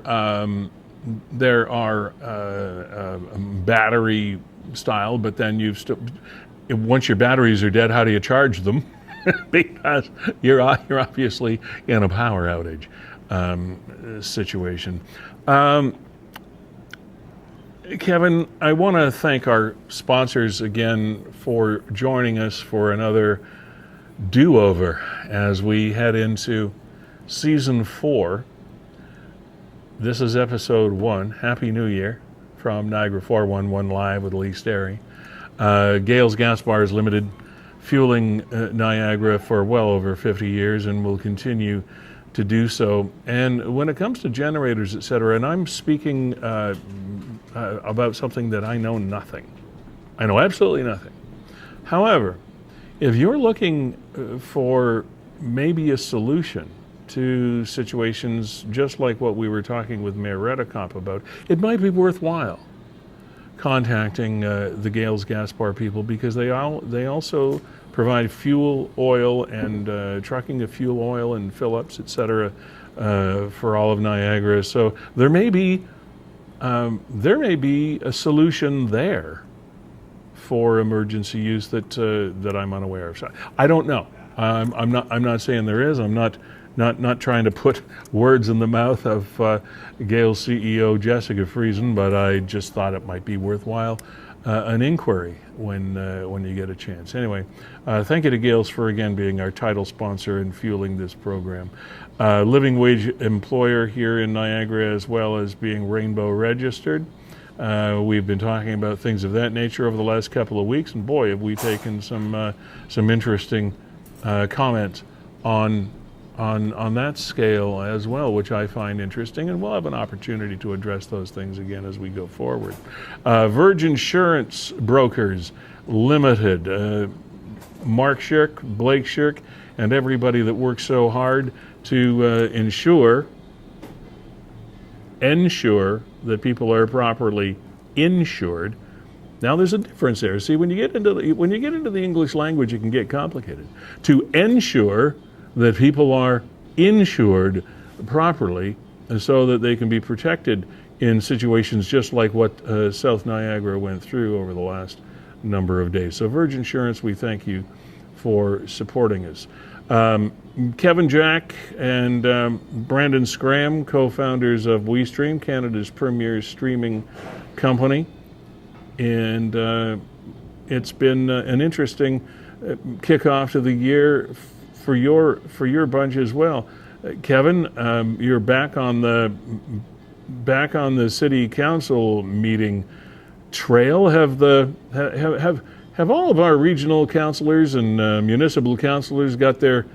battery style, but then you've still... Once your batteries are dead, how do you charge them? Because you're obviously in a power outage situation. Kevin, I want to thank our sponsors again for joining us for another do-over as we head into Season 4. This is Episode 1. Happy New Year from Niagara 411 Live with Sterry. Gales Gas Bars Limited, fueling Niagara for well over 50 years and will continue to do so. And when it comes to generators, etc., and I'm speaking about something that I know nothing. I know absolutely nothing. However, if you're looking for maybe a solution to situations just like what we were talking with Mayor Redekop about, it might be worthwhile contacting the Gales Gas Bar people, because they also provide fuel, oil, and trucking of fuel oil and fill-ups, etc., for all of Niagara. So there may be a solution there for emergency use that I'm unaware of. So I don't know. I'm not saying there is. I'm not trying to put words in the mouth of Gale's CEO Jessica Friesen, but I just thought it might be worthwhile an inquiry when you get a chance. Anyway, thank you to Gales for again being our title sponsor and fueling this program. Living wage employer here in Niagara, as well as being Rainbow registered. We've been talking about things of that nature over the last couple of weeks, and boy, have we taken some interesting comments on that scale as well, which I find interesting, and we'll have an opportunity to address those things again as we go forward. Virgin Insurance Brokers Limited, Mark Shirk, Blake Shirk, and everybody that works so hard to ensure that people are properly insured. Now there's a difference there. See, when you get into the English language, it can get complicated. To ensure that people are insured properly so that they can be protected in situations just like what South Niagara went through over the last number of days. So Virgin Insurance, we thank you for supporting us. Kevin Jack and Brandon Scram, co-founders of WeeStreem, Canada's premier streaming company. And it's been an interesting kickoff to the year for your bunch as well. Kevin, you're back on the city council meeting trail. Have all of our regional councillors and municipal councillors got their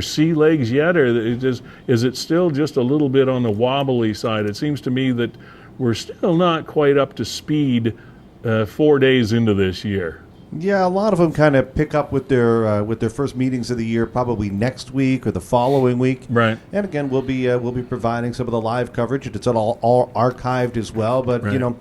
sea legs yet, or is it still just a little bit on the wobbly side? It seems to me that we're still not quite up to speed 4 days into this year. Yeah, a lot of them kind of pick up with their first meetings of the year probably next week or the following week. Right. And again, we'll be providing some of the live coverage. It's all archived as well. But right. you know,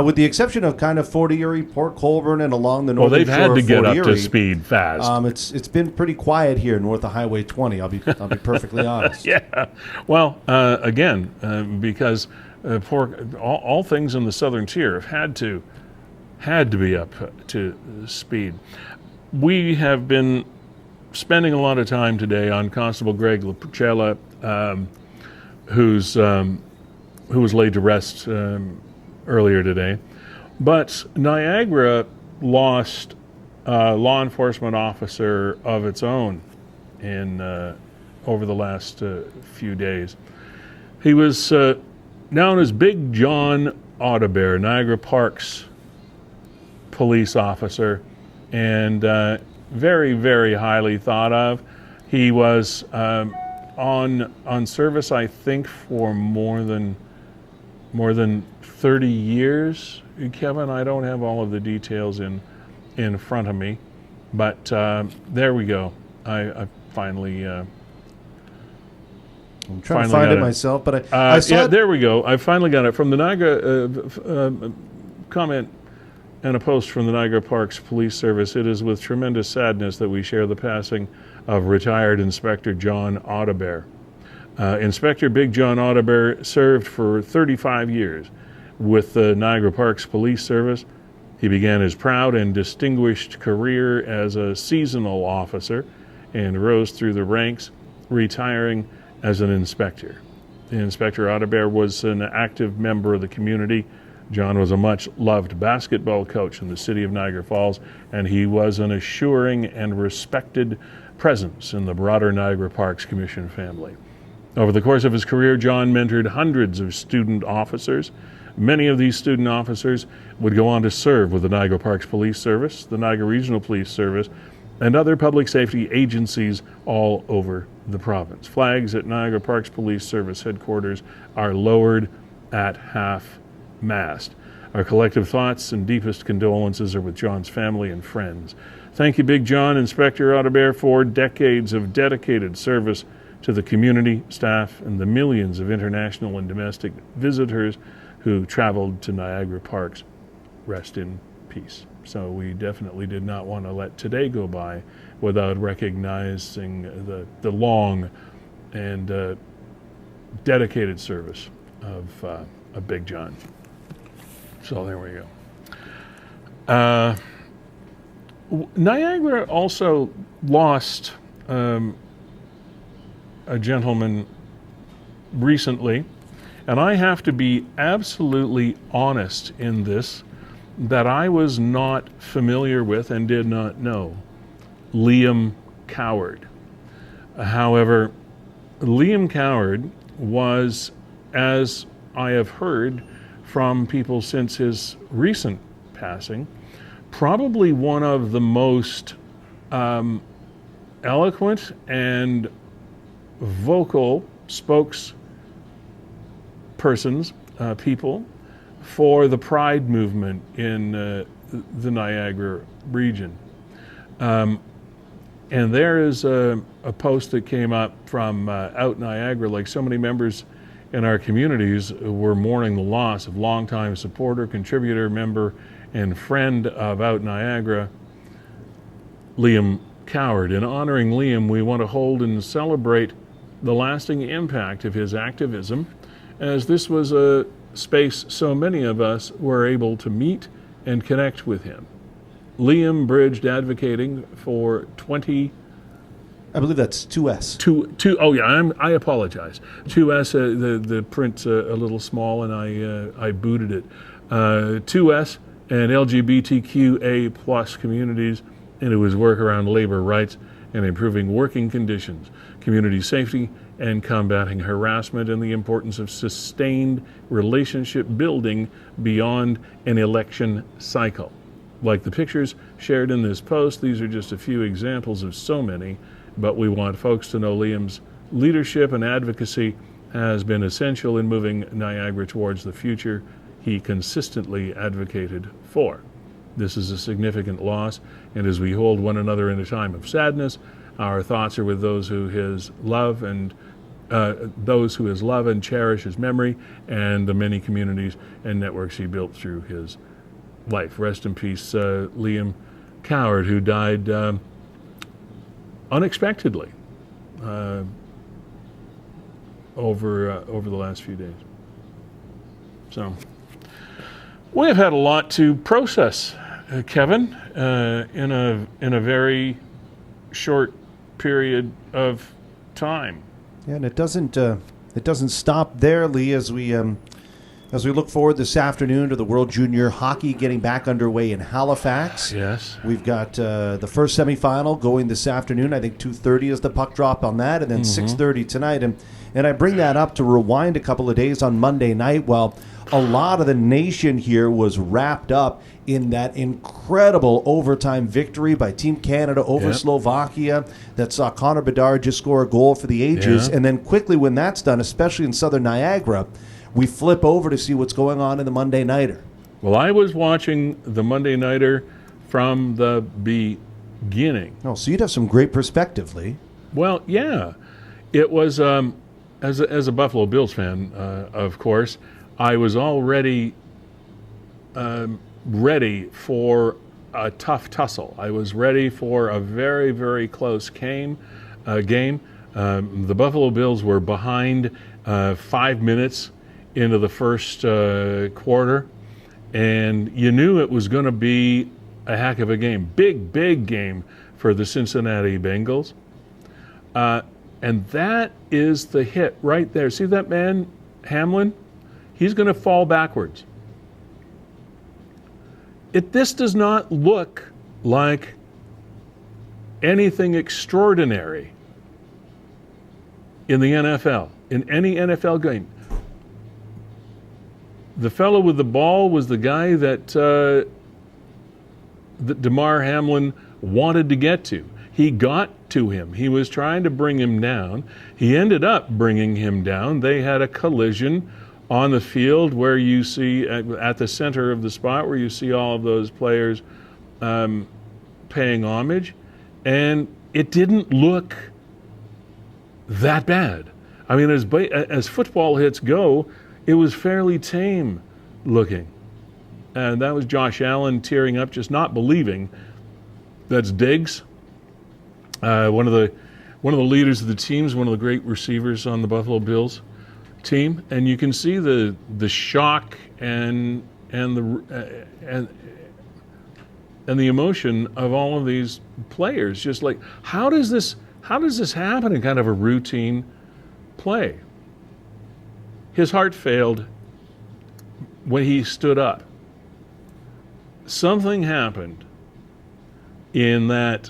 with the exception of kind of Fort Erie, Port Colborne, and along the northern they've shore had to of get Fort up Erie, to speed fast. It's been pretty quiet here north of Highway 20. I'll be perfectly honest. Yeah. Well, again, because all things in the southern tier have had to be up to speed. We have been spending a lot of time today on Constable Greg LaPucella, who was laid to rest earlier today. But Niagara lost a law enforcement officer of its own over the last few days. He was known as Big John Audebert, Niagara Parks police officer, and very, very highly thought of. He was on service, I think, for more than 30 years. Kevin, I don't have all of the details in front of me, but there we go. I finally. I'm trying to find it myself, but I saw yeah, it. there we go. I finally got it from the Niagara comment and a post from the Niagara Parks Police Service. It is with tremendous sadness that we share the passing of retired Inspector John Audebert. Inspector Big John Audebert served for 35 years with the Niagara Parks Police Service. He began his proud and distinguished career as a seasonal officer and rose through the ranks, retiring as an inspector. Inspector Audebert was an active member of the community. John was a much-loved basketball coach in the city of Niagara Falls, and he was an assuring and respected presence in the broader Niagara Parks Commission family. Over the course of his career, John mentored hundreds of student officers. Many of these student officers would go on to serve with the Niagara Parks Police Service, the Niagara Regional Police Service, and other public safety agencies all over the province. Flags at Niagara Parks Police Service headquarters are lowered at half-mast. Our collective thoughts and deepest condolences are with John's family and friends. Thank you, Big John, Inspector Audebert, for decades of dedicated service to the community, staff, and the millions of international and domestic visitors who traveled to Niagara Parks. Rest in peace. So we definitely did not want to let today go by without recognizing the long and dedicated service of Big John. So there we go. Niagara also lost a gentleman recently, and I have to be absolutely honest in this, that I was not familiar with and did not know. Liam Coward. However, Liam Coward was, as I have heard from people since his recent passing, probably one of the most eloquent and vocal spokespersons, people, for the Pride movement in the Niagara region. And there is a post that came up from Out Niagara, like so many members in our communities were mourning the loss of longtime supporter, contributor, member, and friend of Out Niagara, Liam Coward. In honoring Liam, we want to hold and celebrate the lasting impact of his activism, as this was a space so many of us were able to meet and connect with him. Liam bridged advocating for 20... I believe that's 2S. Oh yeah, I apologize. 2S, the print's a little small and I booted it. 2S and LGBTQA plus communities into his work around labor rights and improving working conditions, community safety, and combating harassment, and the importance of sustained relationship building beyond an election cycle. Like the pictures shared in this post, these are just a few examples of so many, but we want folks to know Liam's leadership and advocacy has been essential in moving Niagara towards the future he consistently advocated for. This is a significant loss, and as we hold one another in a time of sadness, our thoughts are with those who his love and cherish his memory, and the many communities and networks he built through his life. Rest in peace, Liam Coward, who died unexpectedly over the last few days. So we have had a lot to process, Kevin, in a very short period of time. Yeah, and it doesn't stop there, Lee. As we As we look forward this afternoon to the World Junior Hockey getting back underway in Halifax. Yes. We've got the first semifinal going this afternoon. I think 2:30 is the puck drop on that, and then 6:30 tonight. And I bring that up to rewind a couple of days on Monday night. Well, a lot of the nation here was wrapped up in that incredible overtime victory by Team Canada over Slovakia that saw Connor Bedard just score a goal for the ages. And then quickly when that's done, especially in southern Niagara, we flip over to see what's going on in the Monday Nighter. Well, I was watching the Monday Nighter from the beginning. Oh, so you'd have some great perspective, Lee. Well, yeah. It was, as a Buffalo Bills fan, of course, I was already ready for a tough tussle. I was ready for a very, very close game. The Buffalo Bills were behind 5 minutes into the first quarter, and you knew it was going to be a heck of a game. Big game for the Cincinnati Bengals. And that is the hit right there. See that man, Hamlin? He's going to fall backwards. This does not look like anything extraordinary in the NFL, in any NFL game. The fellow with the ball was the guy that Damar Hamlin wanted to get to. He got to him. He was trying to bring him down. He ended up bringing him down. They had a collision on the field where you see, at the center of the spot, where you see all of those players paying homage. And it didn't look that bad. I mean, as football hits go, it was fairly tame looking. And that was Josh Allen tearing up, just not believing. That's Diggs, one of the leaders of the teams, one of the great receivers on the Buffalo Bills team, and you can see the shock and the emotion of all of these players. Just like, how does this happen in kind of a routine play? His heart failed when he stood up. Something happened in that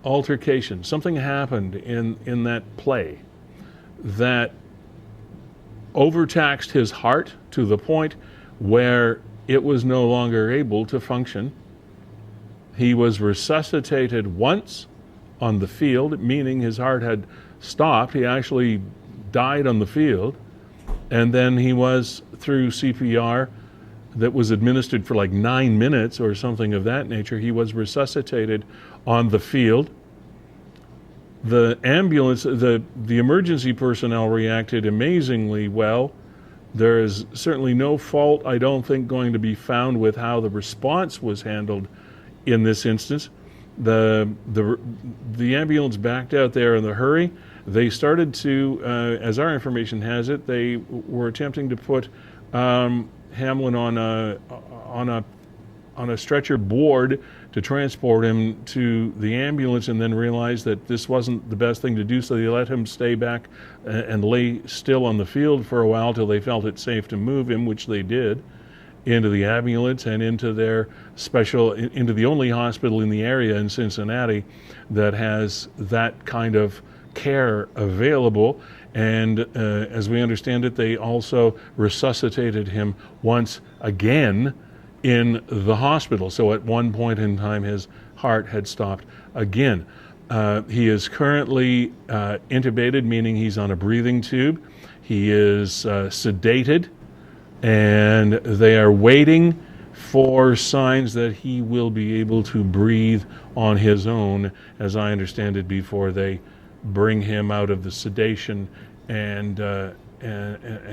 altercation. Something happened in that play that overtaxed his heart to the point where it was no longer able to function. He was resuscitated once on the field, meaning his heart had stopped. He actually died on the field, and then he was through CPR that was administered for like 9 minutes or something of that nature. He was resuscitated on the field. The ambulance, the emergency personnel reacted amazingly well. There is certainly no fault, I don't think, going to be found with how the response was handled in this instance. The ambulance backed out there in a hurry. They started to, as our information has it, they were attempting to put Hamlin on a stretcher board to transport him to the ambulance, and then realized that this wasn't the best thing to do, so they let him stay back and lay still on the field for a while till they felt it safe to move him, which they did, into the ambulance and into the only hospital in the area in Cincinnati that has that kind of care available. And as we understand it, they also resuscitated him once again in the hospital. So at one point in time, his heart had stopped again. He is currently intubated, meaning he's on a breathing tube. He is sedated, and they are waiting for signs that he will be able to breathe on his own, as I understand it, before they bring him out of the sedation and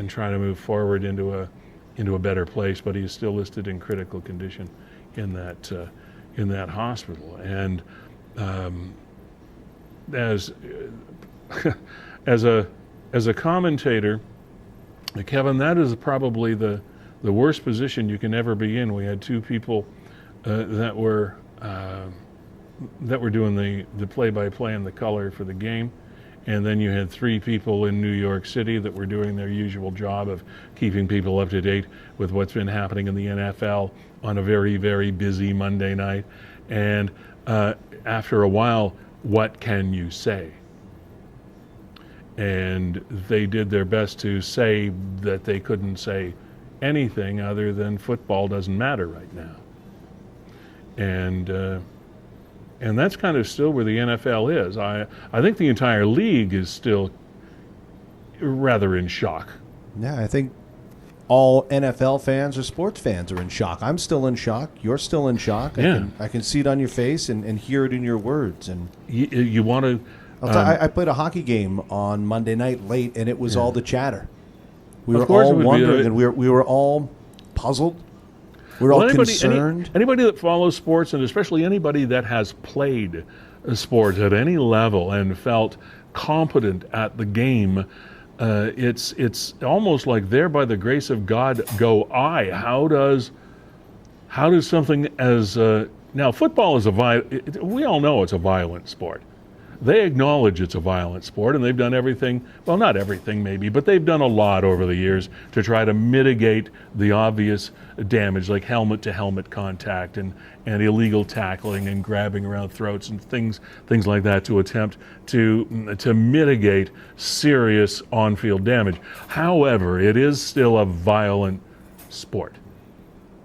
try to move forward into a better place. But he is still listed in critical condition in that hospital. And as a commentator, Kevin, that is probably the worst position you can ever be in. We had two people that were doing the play-by-play and the color for the game, and then you had 3 people in New York City that were doing their usual job of keeping people up to date with what's been happening in the NFL on a very, very busy Monday night. And after a while, what can you say? And they did their best to say that they couldn't say anything other than football doesn't matter right now. And that's kind of still where the NFL is. I think the entire league is still rather in shock. Yeah, I think all NFL fans or sports fans are in shock. I'm still in shock. You're still in shock. Yeah. I can see it on your face and hear it in your words. And you want to... I played a hockey game on Monday night late, and it was all the chatter. We were course all it would be. wondering, and we were all puzzled. We were all concerned. Anybody that follows sports, and especially anybody that has played sports at any level and felt competent at the game, it's almost like there by the grace of God go I. How does something as now football is we all know it's a violent sport. They acknowledge it's a violent sport, and they've done everything, well, not everything maybe, but they've done a lot over the years to try to mitigate the obvious damage, like helmet-to-helmet contact and illegal tackling and grabbing around throats and things like that to attempt to mitigate serious on-field damage. However, it is still a violent sport.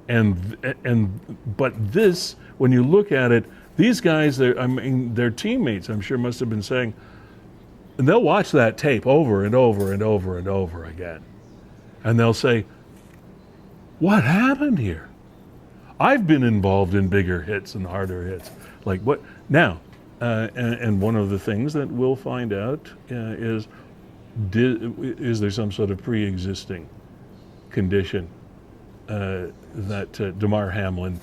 But this, when you look at it, these guys, their teammates, I'm sure, must have been saying, and they'll watch that tape over and over and over and over again. And they'll say, what happened here? I've been involved in bigger hits and harder hits. Like what? Now, and one of the things that we'll find out is there some sort of pre-existing condition that Damar Hamlin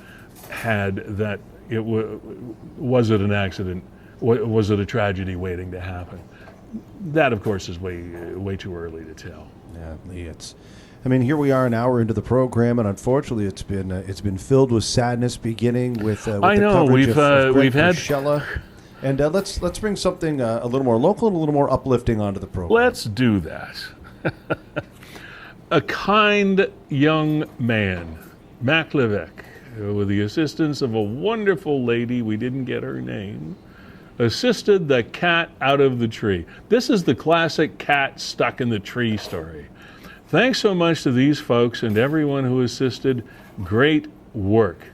had that was it an accident? Was it a tragedy waiting to happen? That, of course, is way too early to tell. Yeah, here we are an hour into the program, and unfortunately, it's been filled with sadness, beginning with the coverage of we've had Shella. And let's bring something a little more local and a little more uplifting onto the program. Let's do that. A kind young man, Mac Levesque, with the assistance of a wonderful lady, we didn't get her name, assisted the cat out of the tree. This is the classic cat stuck in the tree story. Thanks so much to these folks and everyone who assisted. Great work.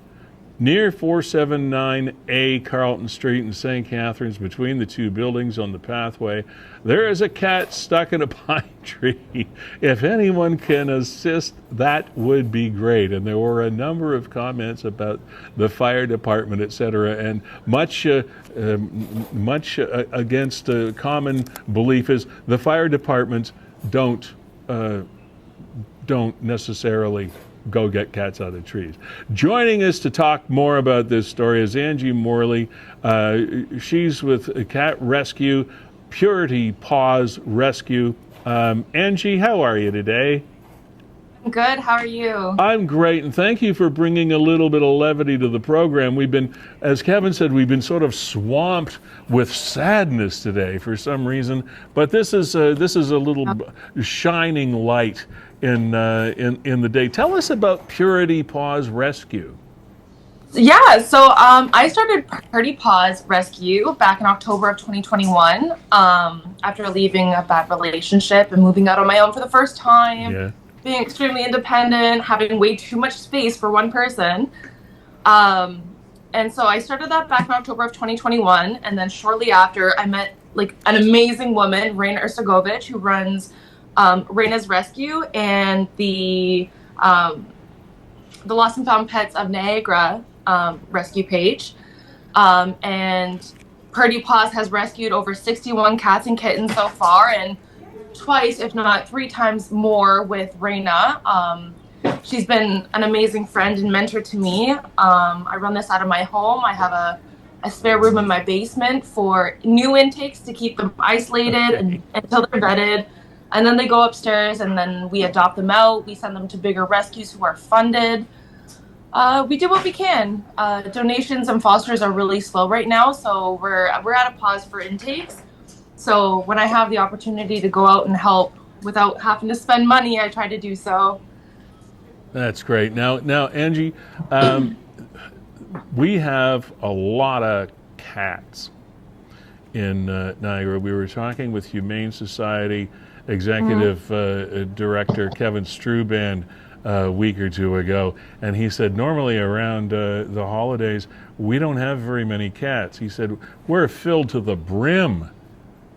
Near 479A Carlton Street in St. Catharines, between the 2 buildings on the pathway, there is a cat stuck in a pine tree. If anyone can assist, that would be great. And there were a number of comments about the fire department, etc. And much against common belief is the fire departments don't necessarily go get cats out of trees. Joining us to talk more about this story is Angie Morley. She's with Cat Rescue, Purrty Paws Rescue. Angie, how are you today? Good. How are you? I'm great, and thank you for bringing a little bit of levity to the program. We've been, as Kevin said, we've been sort of swamped with sadness today for some reason, but this is a little shining light in the day. Tell us about Purrty Paws Rescue. Yeah, so I started Purrty Paws Rescue back in October of 2021 after leaving a bad relationship and moving out on my own for the first time. Yeah. Being extremely independent, having way too much space for one person. And so I started that back in October of 2021. And then shortly after, I met like an amazing woman, Raina Ercegovich, who runs Raina's Rescue and the Lost and Found Pets of Niagara rescue page. And Purrty Paws has rescued over 61 cats and kittens so far, and twice, if not 3 times more with Raina. She's been an amazing friend and mentor to me. I run this out of my home. I have a spare room in my basement for new intakes to keep them isolated until they're vetted. And then they go upstairs, and then we adopt them out. We send them to bigger rescues who are funded. We do what we can. Donations and fosters are really slow right now, so we're at a pause for intakes. So when I have the opportunity to go out and help without having to spend money, I try to do so. That's great. Now, Angie, we have a lot of cats in Niagara. We were talking with Humane Society Executive Director Kevin Struband a week or two ago, and he said normally around the holidays we don't have very many cats. He said we're filled to the brim.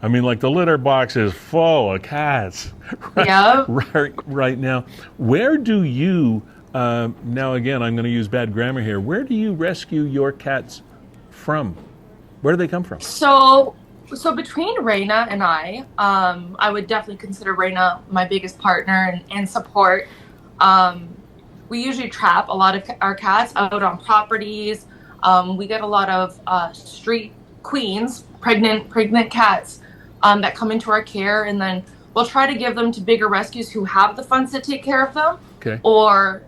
I mean, like the litter box is full of cats right now. Where do you, now again, I'm going to use bad grammar here, where do you rescue your cats from? Where do they come from? So between Raina and I would definitely consider Raina my biggest partner and support. We usually trap a lot of our cats out on properties. We get a lot of street queens, pregnant cats that come into our care, and then we'll try to give them to bigger rescues who have the funds to take care of them. Okay. Or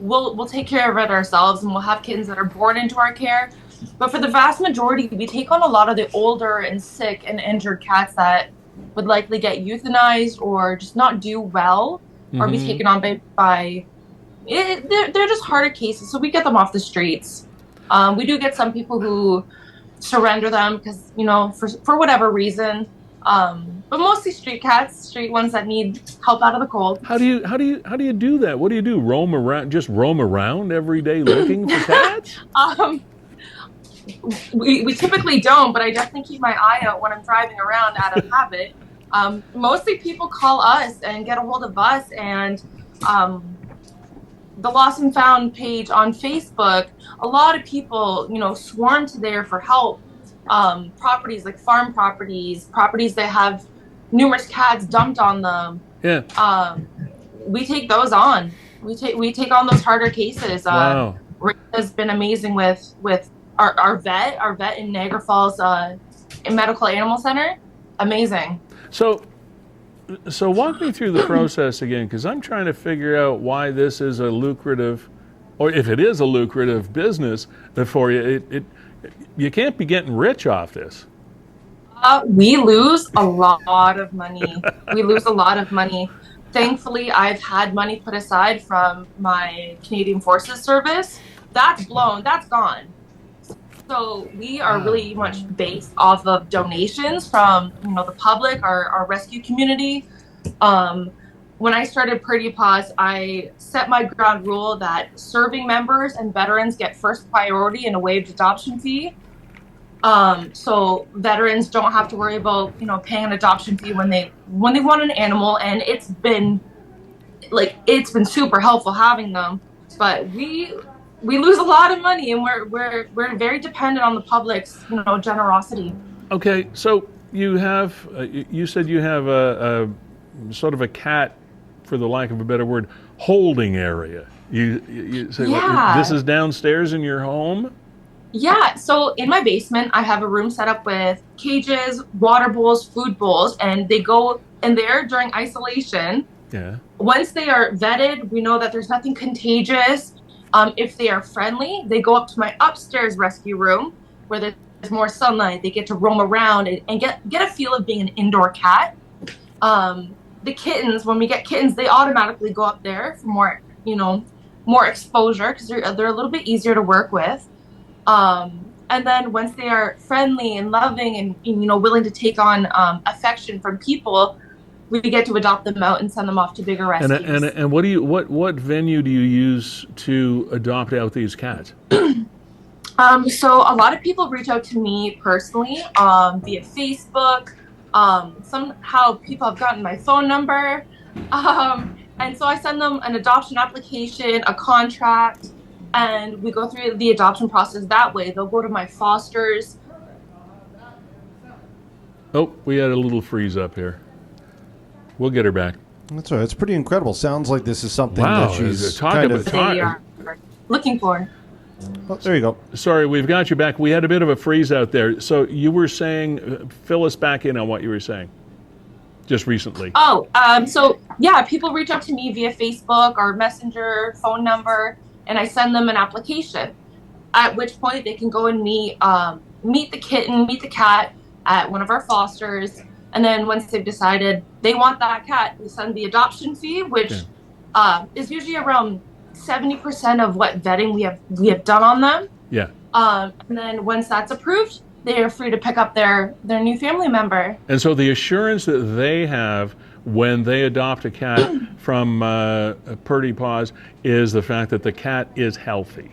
we'll take care of it ourselves, and we'll have kittens that are born into our care. But for the vast majority, we take on a lot of the older and sick and injured cats that would likely get euthanized or just not do well or be taken on by they're just harder cases. So we get them off the streets. We do get some people who surrender them because, for whatever reason. But mostly street cats, street ones that need help out of the cold. How do you do that? What do you do? Roam around every day looking for cats? We typically don't, but I definitely keep my eye out when I'm driving around out of habit. Mostly people call us and get a hold of us, and the Lost and Found page on Facebook, a lot of people, swarm to there for help. Properties like farm properties that have numerous cats dumped on them. Yeah. We take those on. We take on those harder cases. Wow. Rick has been amazing with our vet in Niagara Falls in Medical Animal Center. Amazing. So walk me through the process again, because I'm trying to figure out why this is a lucrative, or if it is a lucrative business for you. You can't be getting rich off this. We lose a lot of money. Thankfully, I've had money put aside from my Canadian Forces service. That's gone. So we are really much based off of donations from the public, our rescue community. When I started Purrty Paws, I set my ground rule that serving members and veterans get first priority and a waived adoption fee. So veterans don't have to worry about paying an adoption fee when they want an animal, and it's been super helpful having them. But we lose a lot of money, and we're very dependent on the public's generosity. Okay, so you said you have a sort of a cat, for the lack of a better word, holding area. You say this is downstairs in your home? Yeah, so in my basement, I have a room set up with cages, water bowls, food bowls, and they go in there during isolation. Yeah. Once they are vetted, we know that there's nothing contagious. If they are friendly, they go up to my upstairs rescue room where there's more sunlight. They get to roam around and get a feel of being an indoor cat. The kittens, when we get kittens, they automatically go up there for more exposure because they're a little bit easier to work with. And then once they are friendly and loving and willing to take on affection from people, we get to adopt them out and send them off to bigger rescues. And what venue do you use to adopt out these cats? So a lot of people reach out to me personally via Facebook. Somehow people have gotten my phone number. And so I send them an adoption application, a contract, and we go through the adoption process that way. They'll go to my fosters. Oh, we had a little freeze up here. We'll get her back. That's all right. It's pretty incredible. Sounds like this is something that she's They are looking for. Oh, there you go. Sorry, we've got you back. We had a bit of a freeze out there. So you were saying, fill us back in on what you were saying just recently. So yeah, people reach out to me via Facebook or Messenger, phone number, and I send them an application. At which point they can go and meet the kitten, meet the cat, at one of our fosters. And then once they've decided they want that cat, we send the adoption fee, which is usually around 70% of what vetting we have done on them. Yeah. And then once that's approved, they are free to pick up their new family member. And so the assurance that they have when they adopt a cat from Purrty Paws is the fact that the cat is healthy.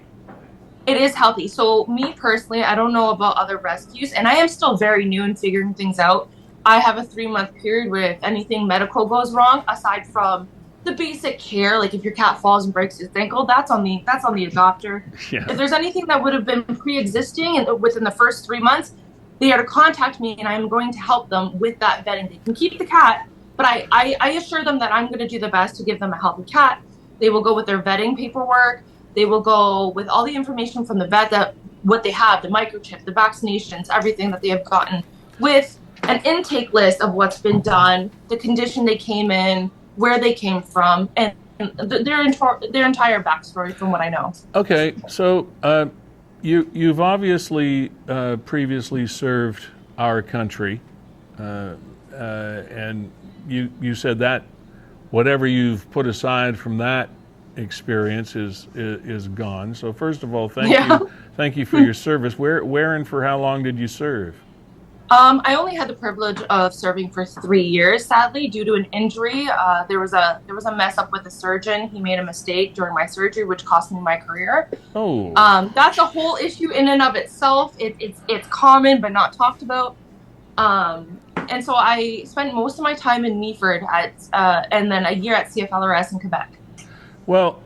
It is healthy. So me personally, I don't know about other rescues, and I am still very new in figuring things out. I have a 3-month period where if anything medical goes wrong, aside from the basic care, like if your cat falls and breaks its ankle, that's on the adopter. Yeah. If there's anything that would have been pre-existing and within the first 3 months, they are to contact me, and I'm going to help them with that vetting. They can keep the cat, but I assure them that I'm going to do the best to give them a healthy cat. They will go with their vetting paperwork. They will go with all the information from the vet, that what they have, the microchip, the vaccinations, everything that they have gotten, with an intake list of what's been done, the condition they came in, where they came from, and their entire backstory from what I know. Okay, so you've obviously previously served our country, and you said that whatever you've put aside from that experience is gone. So first of all, thank you for your service. Where and for how long did you serve? I only had the privilege of serving for 3 years, sadly, due to an injury. There was a mess up with the surgeon. He made a mistake during my surgery, which cost me my career. Oh. That's a whole issue in and of itself. It's common but not talked about. And so I spent most of my time in Meaford and then a year at CFLRS in Quebec. Well,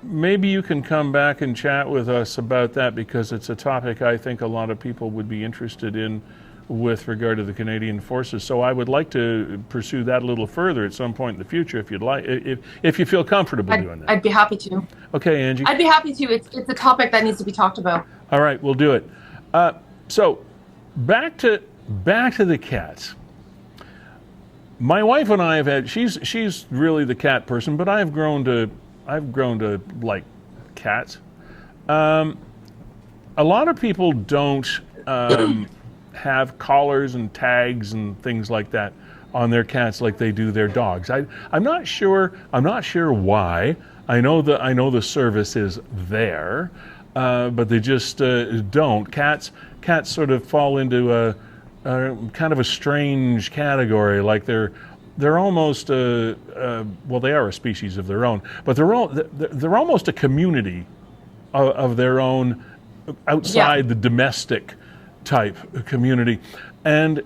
maybe you can come back and chat with us about that, because it's a topic I think a lot of people would be interested in with regard to the Canadian Forces. So I would like to pursue that a little further at some point in the future, if you'd like, if you feel comfortable doing that. I'd be happy to. Okay, Angie. I'd be happy to. It's a topic that needs to be talked about. All right, we'll do it. So back to the cats. My wife and I have had. She's really the cat person, but I've grown to like cats. A lot of people don't have collars and tags and things like that on their cats like they do their dogs. I'm not sure why. I know the service is there, but they just don't. Cats sort of fall into a kind of a strange category, like they're almost well, they are a species of their own, but they're almost a community of their own outside the domestic type community, and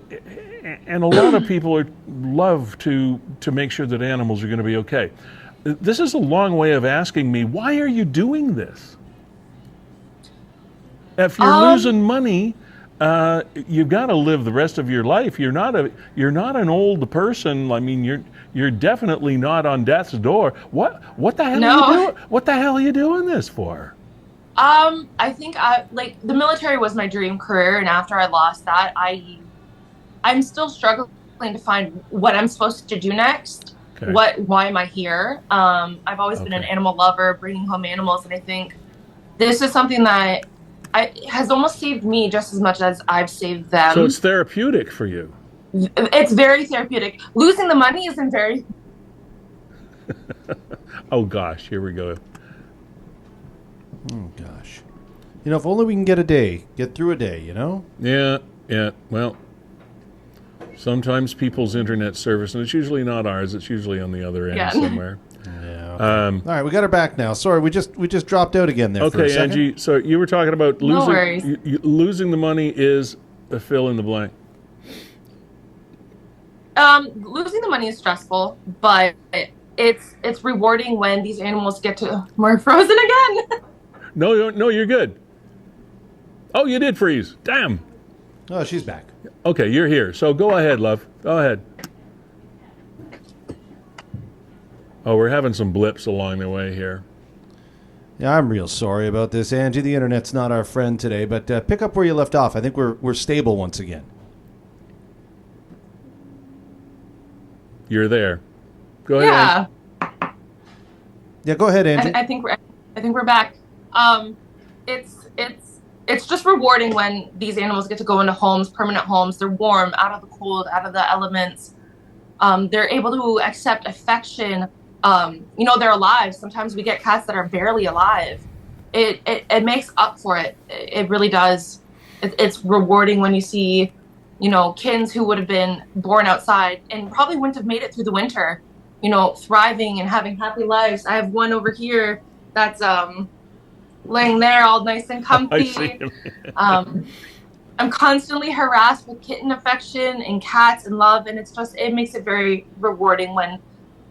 a lot of people love to make sure that animals are going to be okay. This is a long way of asking me, why are you doing this? If you're losing money, you've got to live the rest of your life. You're not an old person. I mean, you're definitely not on death's door. What the hell are you doing? What the hell are you doing this for? I think like the military was my dream career, and after I lost that, I'm still struggling to find what I'm supposed to do next. Okay. Why am I here? I've always been an animal lover, bringing home animals, and I think this is something that has almost saved me just as much as I've saved them. So it's therapeutic for you. It's very therapeutic. Losing the money isn't very. Oh gosh, here we go. Oh gosh, if only we can get through a day, Yeah. Well, sometimes people's internet service, and it's usually not ours. It's usually on the other end somewhere. Yeah. Okay. All right, we got her back now. Sorry, we just dropped out again there. Okay, for a second. Angie. So you were talking about losing. No worries. Losing the money is a fill in the blank. Losing the money is stressful, but it's rewarding when these animals get to more frozen again. No, you're good. Oh, you did freeze. Damn. Oh, she's back. Okay, you're here. So go ahead, love. Go ahead. Oh, we're having some blips along the way here. Yeah, I'm real sorry about this, Angie. The internet's not our friend today, but pick up where you left off. I think we're stable once again. You're there. Go ahead. Yeah. Yeah, go ahead, Angie. I think we're back. It's it's just rewarding when these animals get to go into homes, permanent homes. They're warm, out of the cold, out of the elements. They're able to accept affection. They're alive. Sometimes we get cats that are barely alive. It makes up for it. It really does. It's rewarding when you see, kittens who would have been born outside and probably wouldn't have made it through the winter, thriving and having happy lives. I have one over here that's laying there all nice and comfy. I see him. I'm constantly harassed with kitten affection and cats and love, and it makes it very rewarding when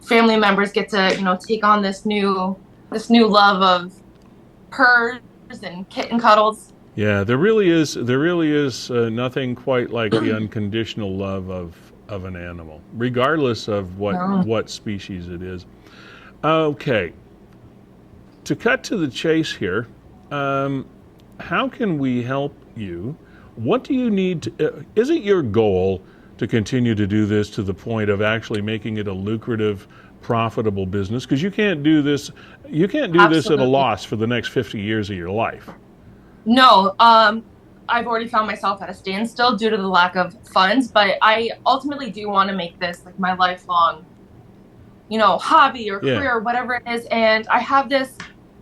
family members get to, take on this new love of purrs and kitten cuddles. Yeah, there really is nothing quite like the unconditional love of an animal, regardless of what species it is. Okay, to cut to the chase here, how can we help you? What do you need is it your goal to continue to do this to the point of actually making it a lucrative, profitable business? Because you can't do this at a loss for the next 50 years of your life. No, I've already found myself at a standstill due to the lack of funds, but I ultimately do want to make this like my lifelong, hobby or career or whatever it is. And I have this,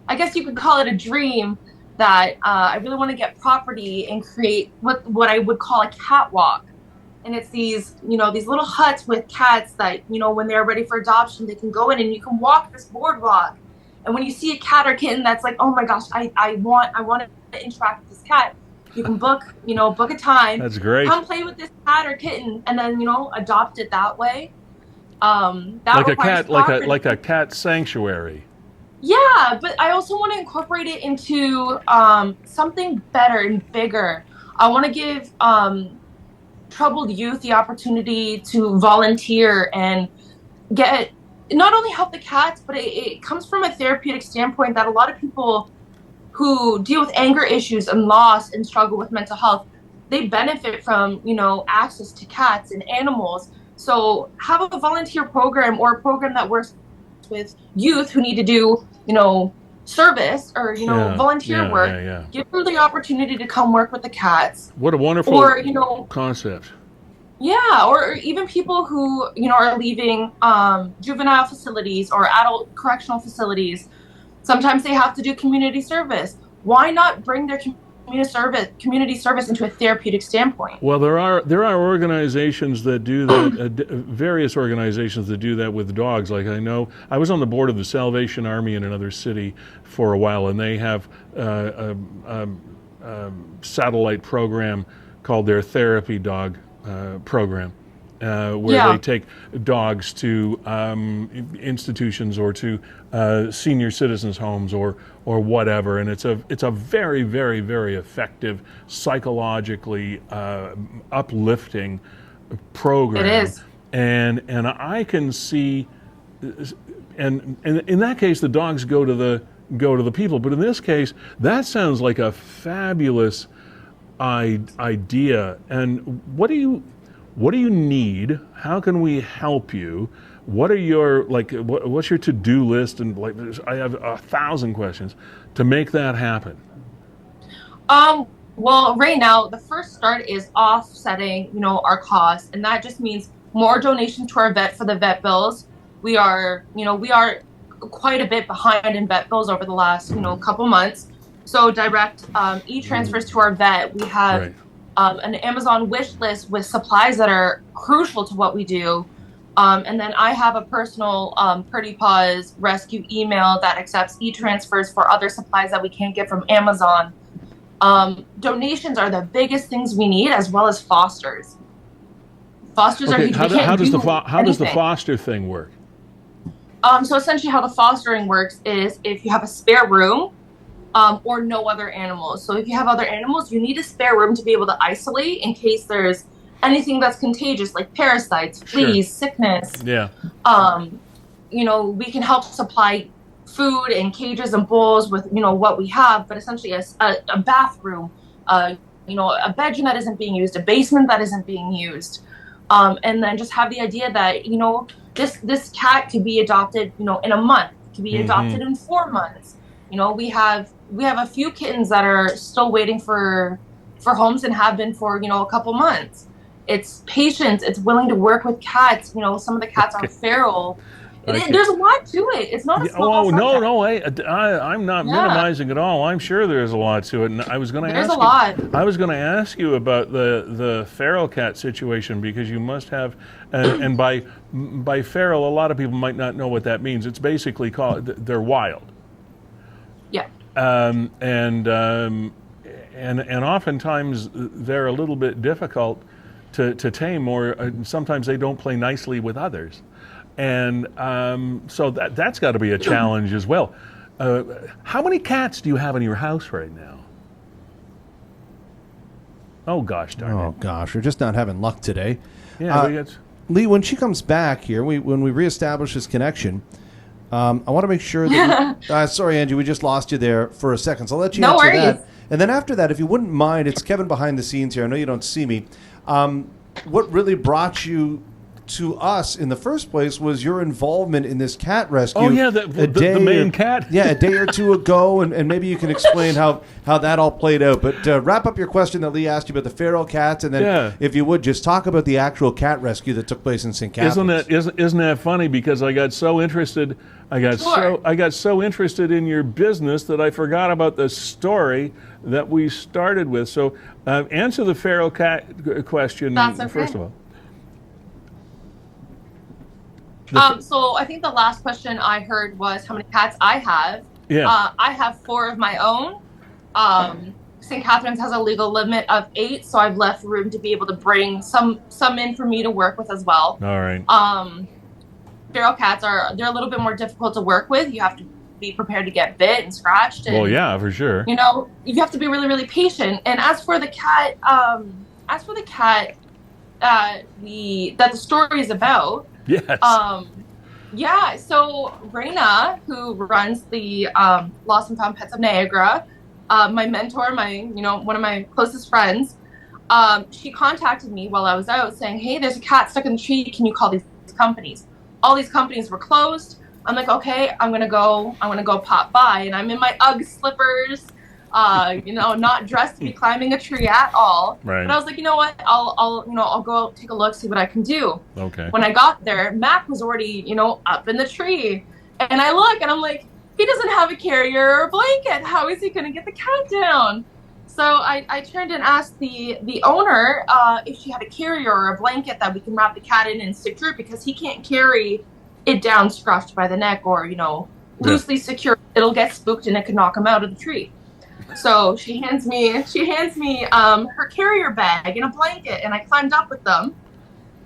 I guess you could call it a dream, that I really want to get property and create what I would call a catwalk. And it's these little huts with cats that, when they're ready for adoption, they can go in and you can walk this boardwalk. And when you see a cat or kitten that's like, oh my gosh, I want to interact with this cat, you can book a time. That's great. Come play with this cat or kitten, and then adopt it that way. Like a cat sanctuary. Yeah, but I also want to incorporate it into something better and bigger. I want to give troubled youth the opportunity to volunteer and not only help the cats, but it comes from a therapeutic standpoint that a lot of people who deal with anger issues and loss and struggle with mental health, they benefit from, access to cats and animals. So have a volunteer program or a program that works with youth who need to do, service or, volunteer work. Yeah. Give them the opportunity to come work with the cats. What a wonderful concept. Yeah, or even people who, are leaving juvenile facilities or adult correctional facilities. Sometimes they have to do community service. Why not bring their community service into a therapeutic standpoint? Well, there are organizations that do that, various organizations that do that with dogs. Like I know, I was on the board of the Salvation Army in another city for a while, and they have a satellite program called their therapy dog program, where they take dogs to institutions or to senior citizens' homes or whatever, and it's a very, very, very effective, psychologically uplifting program. It is, and I can see, and in that case, the dogs go to the people, but in this case, that sounds like a fabulous idea. And what do you need? How can we help you? What are your what's your to-do list? And I have 1,000 questions to make that happen. Well, right now the first start is offsetting, our costs, and that just means more donations to our vet for the vet bills. We are quite a bit behind in vet bills over the last, couple months. So direct e-transfers to our vet. We have an Amazon wish list with supplies that are crucial to what we do. And then I have a personal Purrty Paws rescue email that accepts e-transfers for other supplies that we can't get from Amazon. Donations are the biggest things we need, as well as fosters. Fosters are huge. How does the foster thing work? So essentially how the fostering works is if you have a spare room, or no other animals. So if you have other animals, you need a spare room to be able to isolate in case there's anything that's contagious, like parasites, fleas, sickness. Yeah. We can help supply food and cages and bowls with, what we have, but essentially a bathroom, a bedroom that isn't being used, a basement that isn't being used. And then just have the idea that, this cat could be adopted, in a month, could be adopted in 4 months. You know, we have a few kittens that are still waiting for homes and have been for, you know, a couple months. It's patience. It's willing to work with cats. You know, some of the cats are feral. There's a lot to it. It's not a small subject. No, I'm not minimizing at all. I'm sure there's a lot to it. And I was going to ask you about the feral cat situation, because you must have, and by feral, a lot of people might not know what that means. It's basically called, they're wild. Yeah. And oftentimes they're a little bit difficult to tame, or sometimes they don't play nicely with others. And so that's got to be a challenge as well. How many cats do you have in your house right now? Oh, gosh darn it. Oh, gosh. We're just not having luck today. Yeah, Lee, when she comes back here, when we reestablish this connection, I want to make sure that... sorry, Angie, we just lost you there for a second, so I'll let you answer that. And then after that, if you wouldn't mind, it's Kevin behind the scenes here. I know you don't see me. What really brought you to us in the first place was your involvement in this cat rescue. Oh, yeah, the main cat. Yeah, a day or two ago, and maybe you can explain how that all played out. But wrap up your question that Lee asked you about the feral cats, and then if you would, just talk about the actual cat rescue that took place in St. Catharines. Isn't that funny? Because I got so interested, I got so interested in your business that I forgot about the story that we started with. So answer the feral cat question first of all. So I think the last question I heard was how many cats I have. Yeah. I have 4 of my own. St. Catharines has a legal limit of 8, so I've left room to be able to bring some in for me to work with as well. All right. Feral cats they're a little bit more difficult to work with. You have to be prepared to get bit and scratched. And, well, yeah, for sure. You know, you have to be really, really patient. And as for the cat, that the story is about. Yes. Yeah. So Raina, who runs the Lost and Found Pets of Niagara, my mentor, one of my closest friends, she contacted me while I was out saying, "Hey, there's a cat stuck in the tree. Can you call these companies?" All these companies were closed. I'm like, okay, I'm gonna go pop by, and I'm in my UGG slippers. Not dressed to be climbing a tree at all. Right. But I was like, you know what? I'll go take a look, see what I can do. Okay. When I got there, Mac was already, up in the tree. And I look and I'm like, he doesn't have a carrier or a blanket. How is he going to get the cat down? So I turned and asked the owner if she had a carrier or a blanket that we can wrap the cat in and stick through, because he can't carry it down scruffed by the neck or, loosely secured. It'll get spooked and it could knock him out of the tree. So she hands me her carrier bag and a blanket, and I climbed up with them,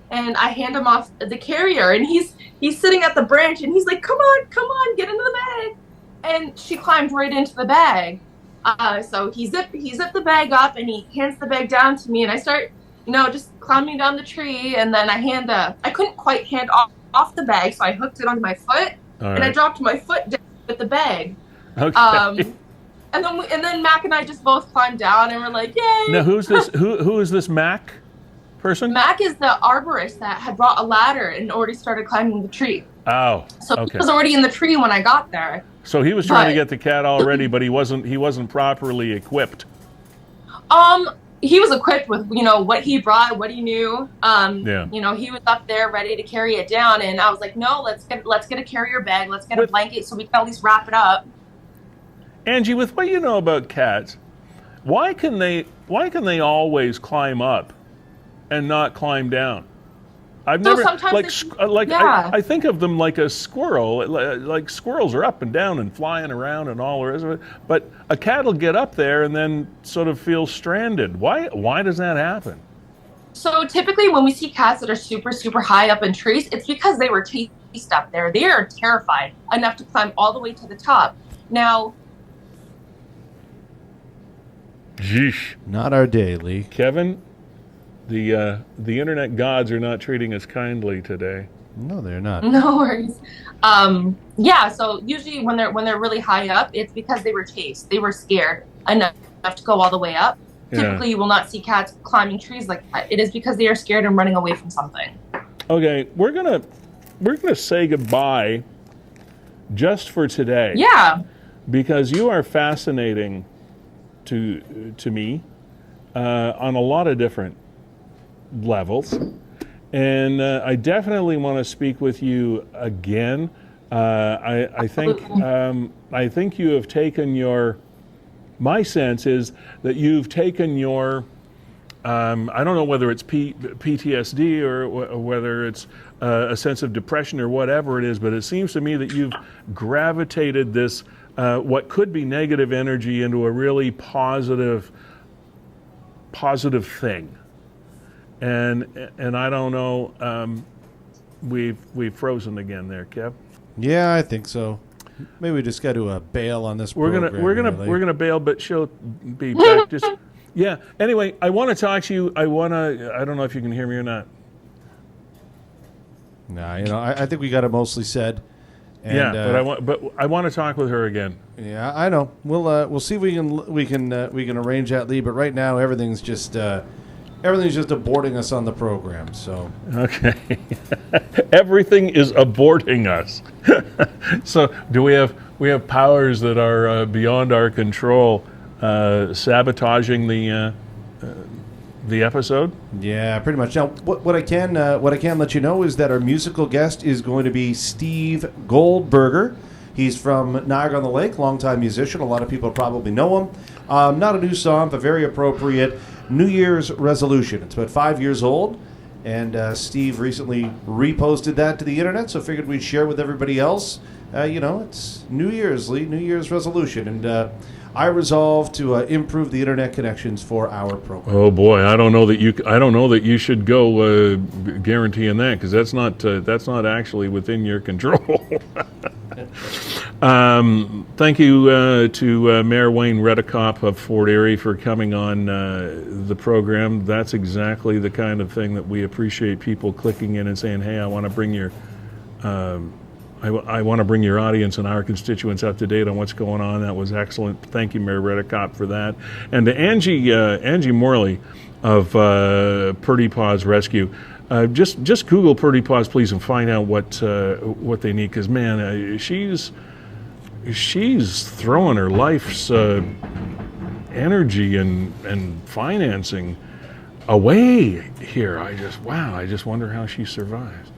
and I hand him off the carrier, and he's sitting at the branch, and he's like, come on, get into the bag. And she climbed right into the bag. So he zipped the bag up, and he hands the bag down to me, and I start, just climbing down the tree, and then I couldn't quite hand off the bag, so I hooked it onto my foot, and I dropped my foot down with the bag. Okay. And then Mac and I just both climbed down, and we're like, yay! Now, who's this? Who is this Mac person? Mac is the arborist that had brought a ladder and already started climbing the tree. Oh, so he was already in the tree when I got there. So he was trying to get the cat already, but he wasn't properly equipped. He was equipped with what he brought, what he knew. Yeah. He was up there ready to carry it down, and I was like, no, let's get a carrier bag, let's get a blanket so we can at least wrap it up. Angie, with what you know about cats, why can they always climb up and not climb down? I've never I think of them like a squirrel. Like squirrels are up and down and flying around and all the rest of it. But a cat will get up there and then sort of feel stranded. Why does that happen? So typically when we see cats that are super, super high up in trees, it's because they were chased up there. They are terrified enough to climb all the way to the top. Now, Yeesh. Not our day, Lee. Kevin, the internet gods are not treating us kindly today. No, they're not. No worries. So usually when they're really high up, it's because they were chased. They were scared enough to go all the way up. Yeah. Typically, you will not see cats climbing trees like that. It is because they are scared and running away from something. Okay, we're gonna say goodbye just for today. Yeah. because you are fascinating to me on a lot of different levels. And I definitely want to speak with you again. I think you have taken your. My sense is that you've taken your. I don't know whether it's PTSD or whether it's a sense of depression or whatever it is, but it seems to me that you've gravitated this what could be negative energy into a really positive thing. And I don't know. We've frozen again there, Kev. Yeah, I think so. Maybe we just got to bail on this. We're gonna bail, but she'll be back. Just yeah. Anyway, I want to talk to you. I don't know if you can hear me or not. No, I think we got it mostly said. And, yeah, but I want to talk with her again. Yeah, I know. We'll see if we can arrange that, Lee. But right now, everything's just aborting us on the program. So okay, everything is aborting us. So do we have powers that are beyond our control, sabotaging the episode? Yeah, pretty much. Now, what I can let you know is that our musical guest is going to be Steve Goldberger. He's from Niagara on the Lake, longtime musician. A lot of people probably know him. Not a new song, but very appropriate. New Year's resolution. It's about 5 years old, and Steve recently reposted that to the internet, so figured we'd share with everybody else. It's New Year's, Lee, New Year's resolution, and I resolved to improve the internet connections for our program. Oh boy, I don't know that you should go guaranteeing that, because that's not actually within your control. Thank you to Mayor Wayne Redekop of Fort Erie for coming on the program. That's exactly the kind of thing that we appreciate, people clicking in and saying, hey, I want to bring your I want to bring your audience and our constituents up to date on what's going on. That was excellent. Thank you, Mayor Redekop, for that. And to Angie Morley of Purrty Paws Rescue. Just Google Purrty Paws, please, and find out what they need. Because man, she's throwing her life's energy and financing away here. I just wonder how she survives.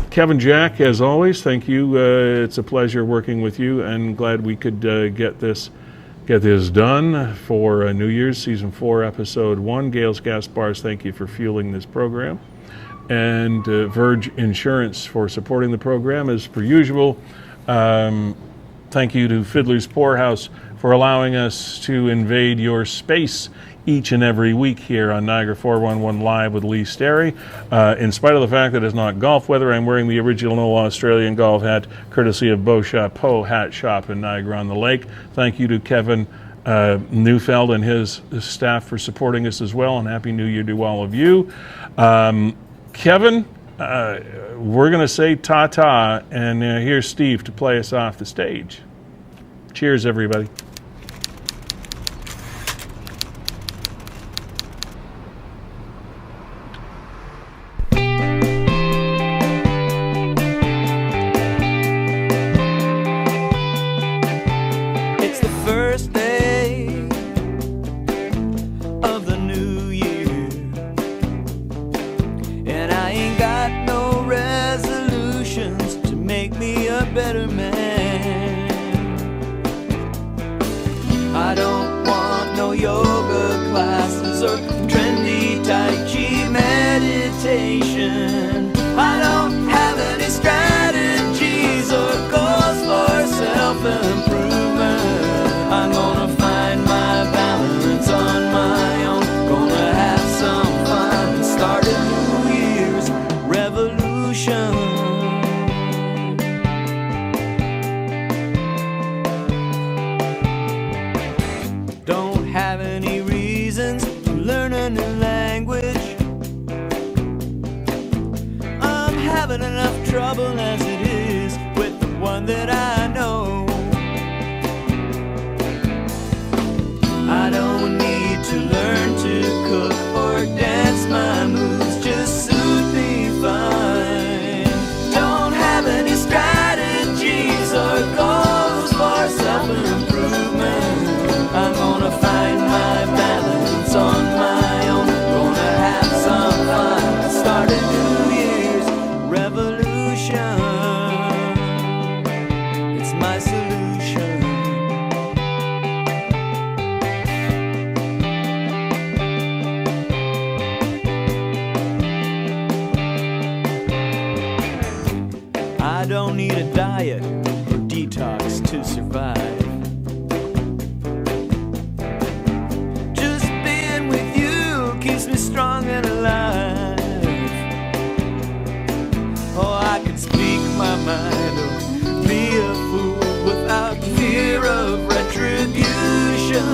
Kevin Jack, as always, thank you. It's a pleasure working with you, and glad we could get this done for New Year's, Season 4, Episode 1. Gales Gas Bars, thank you for fueling this program. And Verge Insurance for supporting the program, as per usual. Thank you to Fiddler's Poorhouse for allowing us to invade your space each and every week here on Niagara 411 Live with Lee Sterry. In spite of the fact that it's not golf weather, I'm wearing the original Australian golf hat, courtesy of Poe Hat Shop in Niagara on the Lake. Thank you to Kevin Neufeld and his staff for supporting us as well, and Happy New Year to all of you. Kevin, we're going to say ta-ta, and here's Steve to play us off the stage. Cheers, everybody. I don't have any strategies or goals for self-improvement. I'm gonna find my balance on my own. Gonna have some fun, start a New Year's revolution. Don't have any reasons to learn a new language. Having enough trouble as it is with the one that I know. I don't need to learn to cook or dance. My moves just suit me fine. Don't have any strategies or goals for solution. It's my solution. I don't need a diet or detox to survive. Just being with you keeps me strong and alive. Oh, I can speak my mind or be a fool without fear of retribution.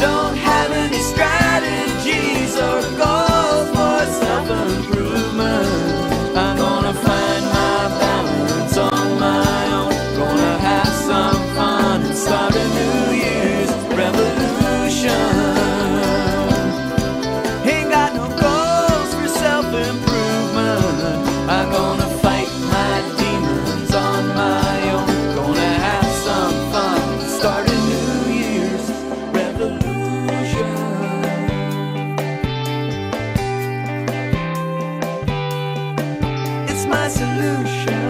Don't have any strategies or goals for self-improvement. I'm gonna find my balance on my own. Gonna have some fun and start a New Year's revolution. Ain't got no goals for self-improvement. I'm gonna fight my demons on my own. Gonna have some fun and start a New Year's revolution. It's my solution.